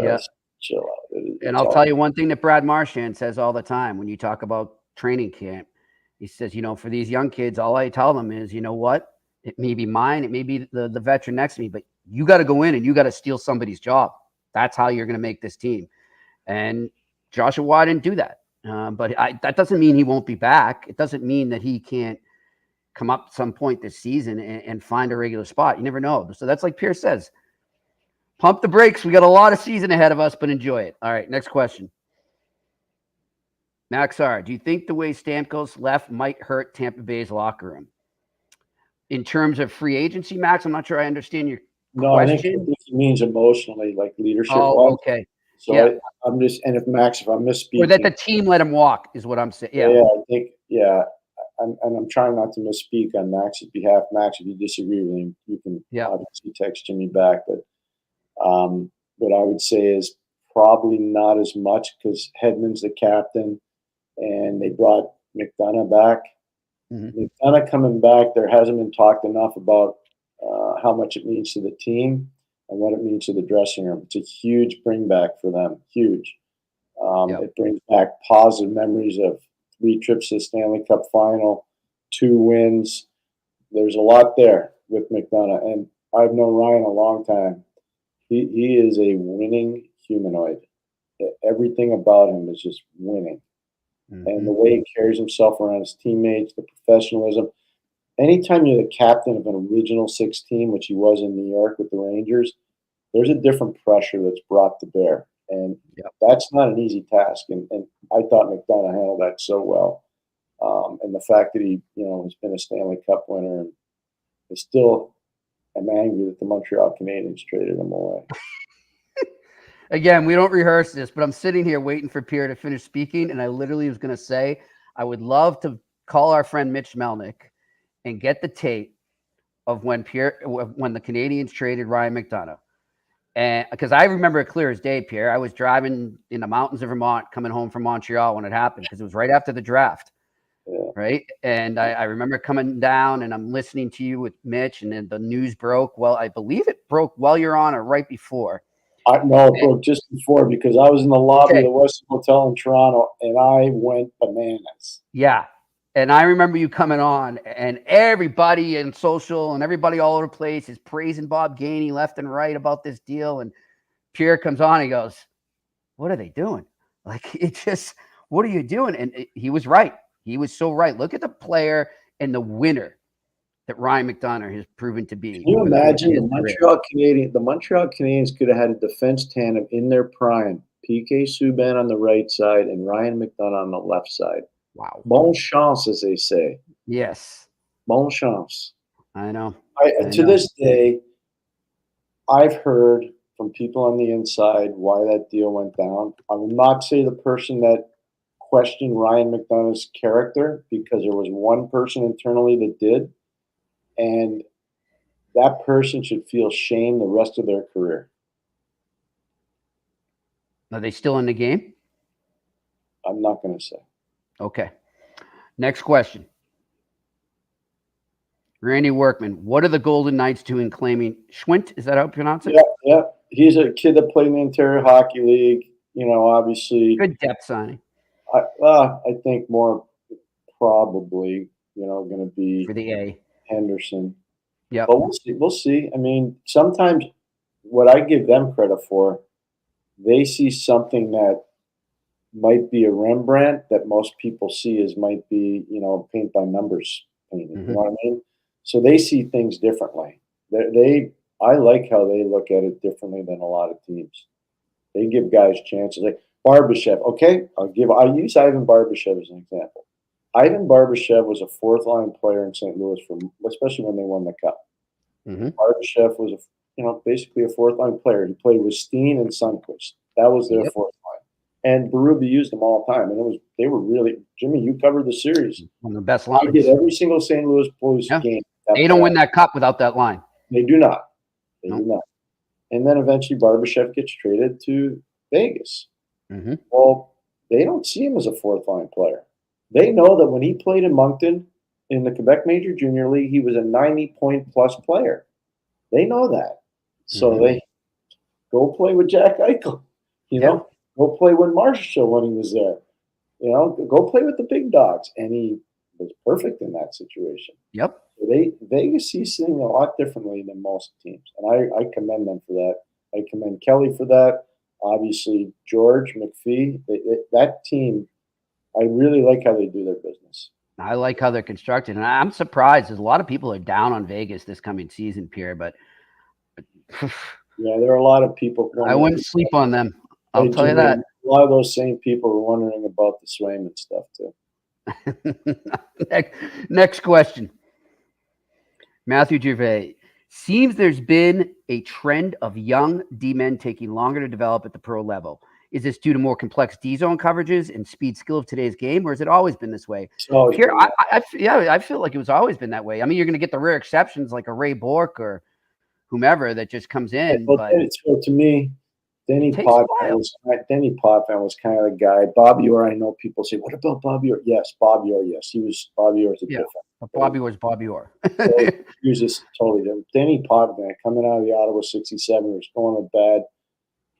Just chill out. And I'll tell you one thing that Brad Marchand says all the time when you talk about training camp. He says, for these young kids, all I tell them is, you know what? It may be mine. It may be the veteran next to me, but you got to go in and you got to steal somebody's job. That's how you're going to make this team. And Joshua Roy didn't do that. But that doesn't mean he won't be back. It doesn't mean that he can't come up at some point this season and find a regular spot. You never know. So that's like Pierre says, pump the brakes. We got a lot of season ahead of us, but enjoy it. All right, next question. Max R, do you think the way Stamkos left might hurt Tampa Bay's locker room? In terms of free agency, Max, I'm not sure I understand your question. I think he means emotionally, like leadership. Oh, okay. So I'm just, and if I'm misspeaking. Or that the team let him walk is what I'm saying. Yeah, I think, I'm trying not to misspeak on Max's behalf. Max, if you disagree with him, you can obviously text Jimmy back. But what I would say is probably not as much because Hedman's the captain and they brought McDonough back. Mm-hmm. McDonough coming back, there hasn't been talked enough about how much it means to the team and what it means to the dressing room. It's a huge bring back for them, huge. It brings back positive memories of 3 trips to the Stanley Cup final, 2 wins. There's a lot there with McDonough, and I've known Ryan a long time. He is a winning humanoid. Everything about him is just winning. Mm-hmm. And the way he carries himself around his teammates, the professionalism. Anytime you're the captain of an original 6 team, which he was in New York with the Rangers, there's a different pressure that's brought to bear. And that's not an easy task. And I thought McDonough handled that so well. And the fact that he, has been a Stanley Cup winner and is still, I'm angry that the Montreal Canadiens traded him away. Again, we don't rehearse this, but I'm sitting here waiting for Pierre to finish speaking. And I literally was going to say, I would love to call our friend Mitch Melnick and get the tape of when the Canadiens traded Ryan McDonough. And because I remember it clear as day, Pierre, I was driving in the mountains of Vermont, coming home from Montreal when it happened, because it was right after the draft. Yeah. Right. And I remember coming down and I'm listening to you with Mitch, and then the news broke. Well, I believe it broke while you're on or right before. It broke just before, because I was in the lobby of the Westin Hotel in Toronto and I went bananas. Yeah. And I remember you coming on, and everybody in social and everybody all over the place is praising Bob Gainey left and right about this deal. And Pierre comes on, he goes, "What are they doing? Like, what are you doing?" And he was right. He was so right. Look at the player and the winner that Ryan McDonough has proven to be. Can you imagine the Montreal Canadiens could have had a defense tandem in their prime, PK Subban on the right side and Ryan McDonough on the left side. Wow. Bon chance, as they say. Yes. Bon chance. I know. To this day, I've heard from people on the inside why that deal went down. I will not say the person that questioned Ryan McDonough's character, because there was one person internally that did. And that person should feel shame the rest of their career. Are they still in the game? I'm not going to say. Okay. Next question. Randy Workman, what are the Golden Knights doing claiming Schwint? Is that how you pronounce it? Yeah. He's a kid that played in the Ontario Hockey League. Obviously. Good depth signing. I think more probably, going to be For the A. Henderson. Yeah. But we'll see. I mean, sometimes what I give them credit for, they see something that might be a Rembrandt that most people see as might be, paint by numbers painting. Mm-hmm. You know what I mean? So they see things differently. I like how they look at it differently than a lot of teams. They give guys chances. Like Barbashev. Okay, I use Ivan Barbashev as an example. Ivan Barbashev was a fourth-line player in St. Louis, especially when they won the Cup. Mm-hmm. Barbashev was basically a fourth-line player. He played with Steen and Sundqvist. That was their fourth line. And Berube used them all the time. And they were really, Jimmy, you covered the series. One of the best lines. I did every single St. Louis Blues game. They don't win that Cup without that line. They do not. They do not. And then eventually Barbashev gets traded to Vegas. Mm-hmm. Well, they don't see him as a fourth-line player. They know that when he played in Moncton in the Quebec Major Junior League, he was a 90-point-plus player. They know that. So they go play with Jack Eichel. Go play with Marshall when he was there. Go play with the big dogs. And he was perfect in that situation. Yep. Vegas sees things a lot differently than most teams. And I commend them for that. I commend Kelly for that. Obviously, George, McPhee, that team, I really like how they do their business. I like how they're constructed. And I'm surprised. There's a lot of people are down on Vegas this coming season, Pierre. But yeah, there are a lot of people. I wouldn't sleep on them. I'll tell you that. A lot of those same people are wondering about the Swayman stuff, too. Next question. Matthew Gervais. Seems there's been a trend of young D-men taking longer to develop at the pro level. Is this due to more complex D-zone coverages and speed skill of today's game, or has it always been this way? Here, I feel like it was always been that way. I mean, you're going to get the rare exceptions like a Ray Bork or whomever that just comes in. Well, but to me, Denny Potvin was kind of the guy. Bobby Orr, I know people say, what about Bobby Orr? Yes, Bobby Orr, yes. Bobby Orr's a different. But Bobby Orr's Bobby Orr. He was just totally different. Denny Potvin, coming out of the Ottawa 67ers, going to bad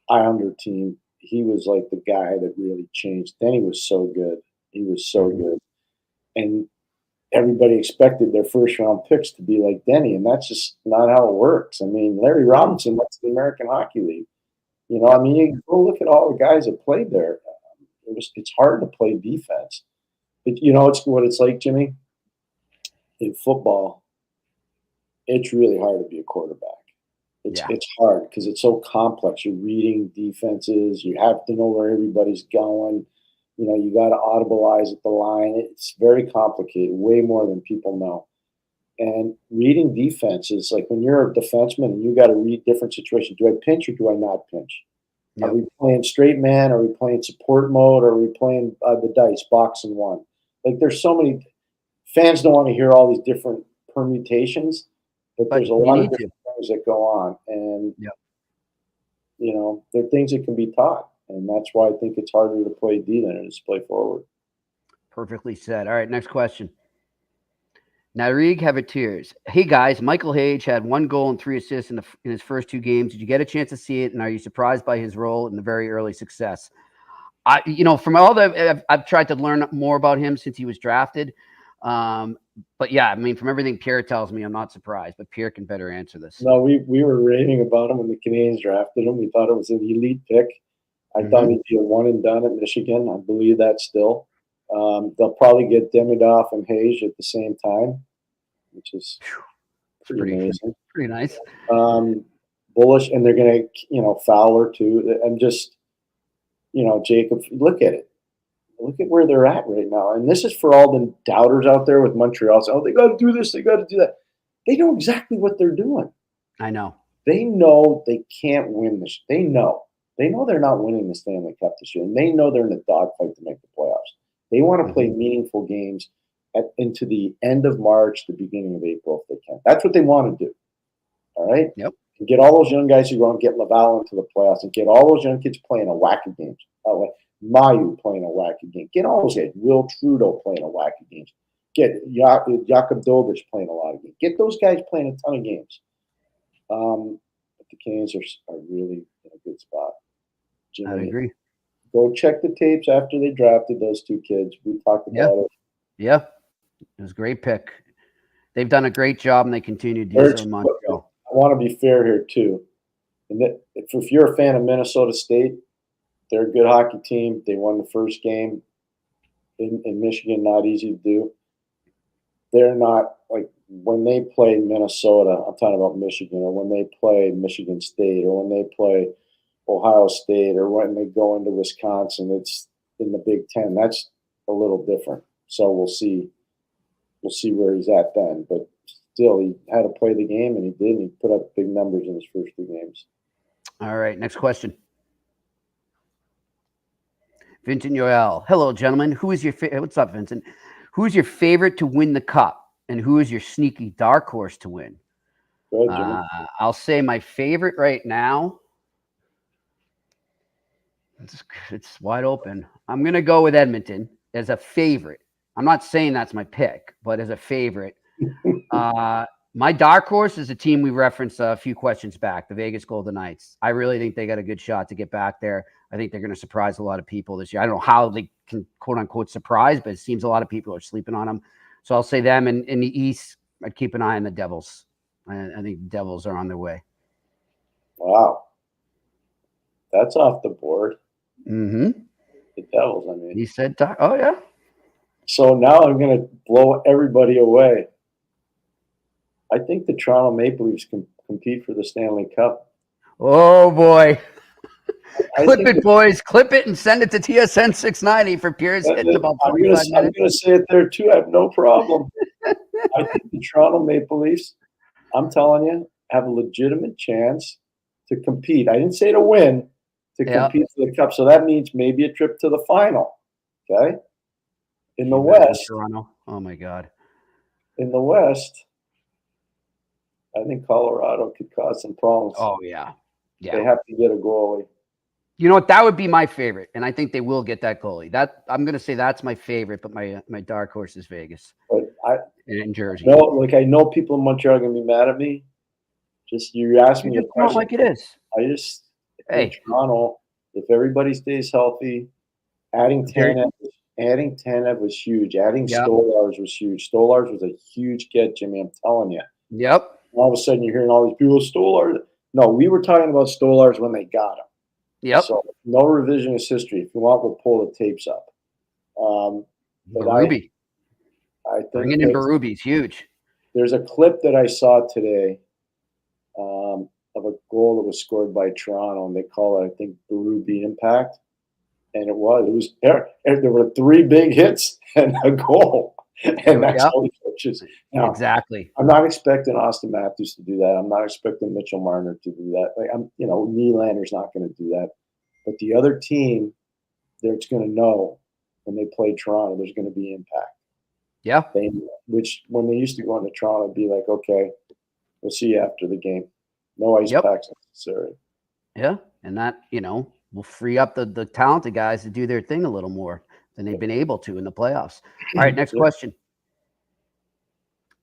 Islander team. He was like the guy that really changed. Denny was so good. He was so good. And everybody expected their first-round picks to be like Denny, and that's just not how it works. I mean, Larry Robinson went to the American Hockey League. You go look at all the guys that played there. It's hard to play defense. It's what it's like, Jimmy. In football, it's really hard to be a quarterback. It's hard because it's so complex. You're reading defenses. You have to know where everybody's going. You got to audibilize at the line. It's very complicated, way more than people know. And reading defense is like when you're a defenseman and you got to read different situations. Do I pinch or do I not pinch? Yep. Are we playing straight man? Are we playing support mode? Are we playing the dice, box and one? Like there's so many fans don't want to hear all these different permutations, but there's a lot of different things that go on. And, there are things that can be taught. And that's why I think it's harder to play D than it is to play forward. Perfectly said. All right, next question. Narig Havatiers. Hey, guys, Michael Hage had 1 goal and 3 assists in his first 2 games. Did you get a chance to see it, and are you surprised by his role in the very early success? From all that, I've tried to learn more about him since he was drafted. But, yeah, I mean, from everything Pierre tells me, I'm not surprised. But Pierre can better answer this. No, we were raving about him when the Canadiens drafted him. We thought it was an elite pick. I thought he'd be a one-and-done at Michigan. I believe that still. They'll probably get Demidov and Hage at the same time, which is pretty amazing. Pretty nice. Bullish, and they're going to, Fowler too. And just, Jacob, look at it. Look at where they're at right now. And this is for all the doubters out there with Montreal. So, they got to do this. They got to do that. They know exactly what they're doing. I know. They know they can't win this. They know. They know they're not winning the Stanley Cup this year. And they know they're in the dogfight to make the playoffs. They want to play meaningful games into the end of March, the beginning of April, if they can. That's what they want to do. All right? Yep. And get all those young guys who go and get Laval into the playoffs and get all those young kids playing a whack of games. Mayu playing a wacky game. Get all those guys. Will Trudeau playing a wacky games. Get Jakub Dobich playing a lot of games. Get those guys playing a ton of games. But the Canes are really in a good spot. Jimmy, I agree. Go check the tapes after they drafted those two kids. We talked about it. Yeah, it was a great pick. They've done a great job, and they continue to do so in Montreal. I want to be fair here, too. And that, if you're a fan of Minnesota State, they're a good hockey team. They won the first game in Michigan, not easy to do. They're not, like, when they play Minnesota, I'm talking about Michigan, or when they play Michigan State, or when they play Ohio State, or when they go into Wisconsin, it's in the Big Ten. That's a little different. So we'll see. We'll see where he's at then. But still, he had to play the game, and he did. And he put up big numbers in his first 2 games. All right, next question. Vincent Yoel. Hello, gentlemen. Who is your what's up, Vincent? Who is your favorite to win the cup, and who is your sneaky dark horse to win? Go ahead, Jimmy. I'll say my favorite right now. It's wide open. I'm going to go with Edmonton as a favorite. I'm not saying that's my pick, but as a favorite. My dark horse is a team we referenced a few questions back, the Vegas Golden Knights. I really think they got a good shot to get back there. I think they're going to surprise a lot of people this year. I don't know how they can, quote unquote, surprise, but it seems a lot of people are sleeping on them. So I'll say them. And in the East, I'd keep an eye on the Devils. I think the Devils are on their way. Wow. That's off the board. Mm-hmm. The Devils, I mean. He said, oh, yeah. So now I'm going to blow everybody away. I think the Toronto Maple Leafs can compete for the Stanley Cup. Oh, boy. Clip it, boys. Clip it and send it to TSN 690 for Pierre's hitting about 45 minutes. I'm going to say it there, too. I have no problem. I think the Toronto Maple Leafs, I'm telling you, have a legitimate chance to compete. I didn't say to win, to compete for the Cup. So that means maybe a trip to the final. Okay? In the West. Toronto. Oh, my God. In the West, I think Colorado could cause some problems. Oh, yeah. Yeah. They have to get a goalie. You know what? That would be my favorite, and I think they will get that goalie. That I'm going to say that's my favorite, but my dark horse is Vegas and Jersey. No, like I know people in Montreal are going to be mad at me. Just you ask me a question. Not like it is. I just Toronto. If everybody stays healthy, adding Tanev was huge. Adding Stolarz was huge. Stolarz was a huge get, Jimmy. I'm telling you. Yep. All of a sudden, you're hearing all these people Stolarz. No, we were talking about Stolarz when they got him. Yep. So no revisionist history. If you want, we'll pull the tapes up. Berube. I think bringing in Berube is huge. There's a clip that I saw today of a goal that was scored by Toronto, and they call it, I think, Berube impact. And it was there were 3 big hits and a goal, and that's how he coaches. Now, exactly. I'm not expecting Austin Matthews to do that. I'm not expecting Mitchell Marner to do that. Like Nylander's not going to do that. But the other team, they're going to know when they play Toronto, there's going to be impact. Yeah. Which when they used to go into Toronto, it'd be like, okay, we'll see you after the game. No ice packs necessary. Yeah, and that will free up the talented guys to do their thing a little more than they've been able to in the playoffs. All right, next question.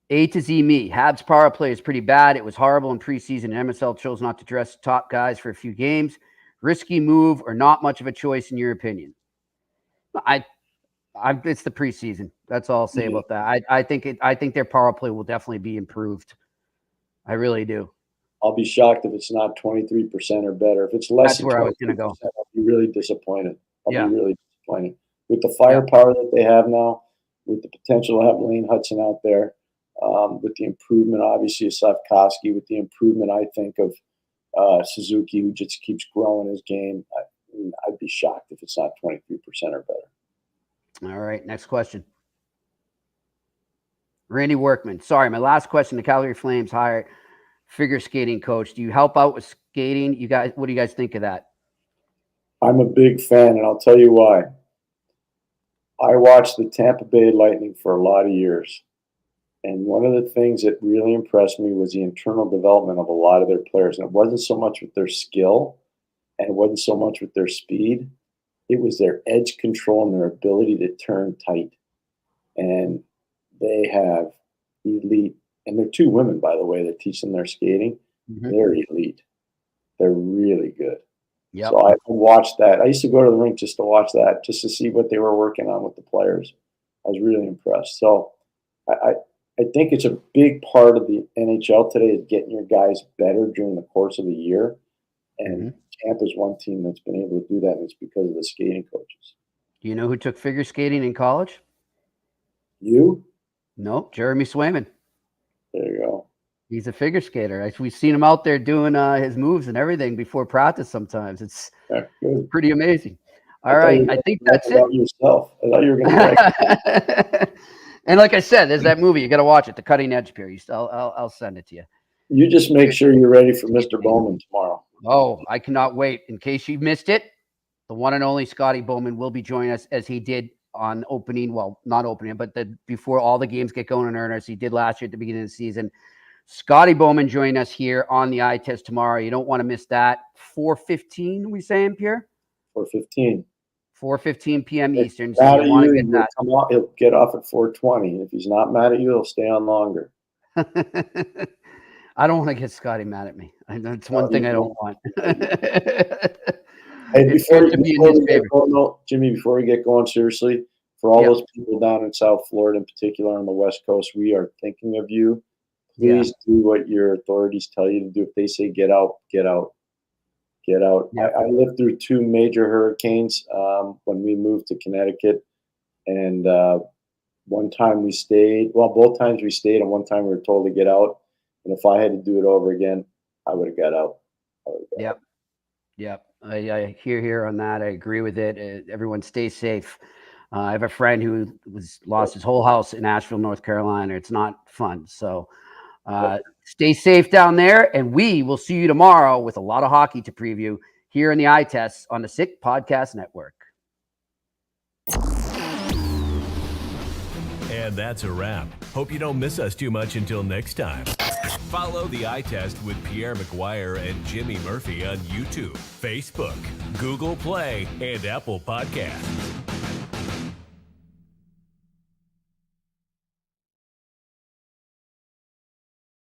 A to Z me. Habs power play is pretty bad. It was horrible in preseason, and MSL chose not to dress top guys for a few games. Risky move or not much of a choice in your opinion? It's the preseason. That's all I'll say about that. I think their power play will definitely be improved. I really do. I'll be shocked if it's not 23% or better. If it's less, that's where I was going to go. I'll be really disappointed. I'll be really disappointed with the firepower that they have now, with the potential to have Lane Hudson out there, with the improvement, obviously, of Slavkovsky, with the improvement, I think, of Suzuki, who just keeps growing his game. I'd be shocked if it's not 23% or better. All right, next question. Randy Workman. Sorry, my last question. The Calgary Flames hire figure skating coach. Do you help out with skating? You guys, what do you guys think of that? I'm a big fan, and I'll tell you why. I watched the Tampa Bay Lightning for a lot of years. And one of the things that really impressed me was the internal development of a lot of their players. And it wasn't so much with their skill, and it wasn't so much with their speed. it was their edge control and their ability to turn tight. And they have elite, and they're 2 women, by the way, that teach them their skating. Mm-hmm. They're elite. They're really good. Yep. So I watched that. I used to go to the rink just to watch that, just to see what they were working on with the players. I was really impressed. So I think it's a big part of the NHL today is getting your guys better during the course of the year. And Tampa's one team that's been able to do that, and it's because of the skating coaches. Do you know who took figure skating in college? You? Nope, Jeremy Swayman. There you go. He's a figure skater. We've seen him out there doing his moves and everything before practice sometimes. It's pretty amazing. All right, I think that's it. Yourself. I thought you were going to And like I said, there's that movie. You got to watch it, The Cutting Edge, Pierre. I'll send it to you. You just make sure you're ready for Mr. Bowman tomorrow. Oh, I cannot wait. In case you missed it, the one and only Scotty Bowman will be joining us as he did on opening. Well, not opening, but before all the games get going in earnest. He did last year at the beginning of the season. Scotty Bowman joining us here on the eye test tomorrow. You don't want to miss that. 4:15, we saying, Pierre? 4:15. 4:15 p.m. Eastern. So you want to get that. He'll get off at 4:20. If he's not mad at you, he'll stay on longer. I don't want to get Scotty mad at me. That's one thing I don't want. Hey, Jimmy, before we get going, seriously, for all those people down in South Florida, in particular on the West Coast, we are thinking of you. Please do what your authorities tell you to do. If they say get out, get out. Get out. Yeah. I lived through 2 major hurricanes when we moved to Connecticut. And one time we stayed. Well, both times we stayed, and one time we were told to get out. And if I had to do it over again, I would have got out. Yep. I hear on that. I agree with it. Everyone stay safe. I have a friend who lost his whole house in Asheville, North Carolina. It's not fun. So stay safe down there, and we will see you tomorrow with a lot of hockey to preview here in the Eye Test on the Sick Podcast Network. And that's a wrap. Hope you don't miss us too much until next time. Follow the Eye Test with Pierre McGuire and Jimmy Murphy on YouTube, Facebook, Google Play, and Apple Podcasts.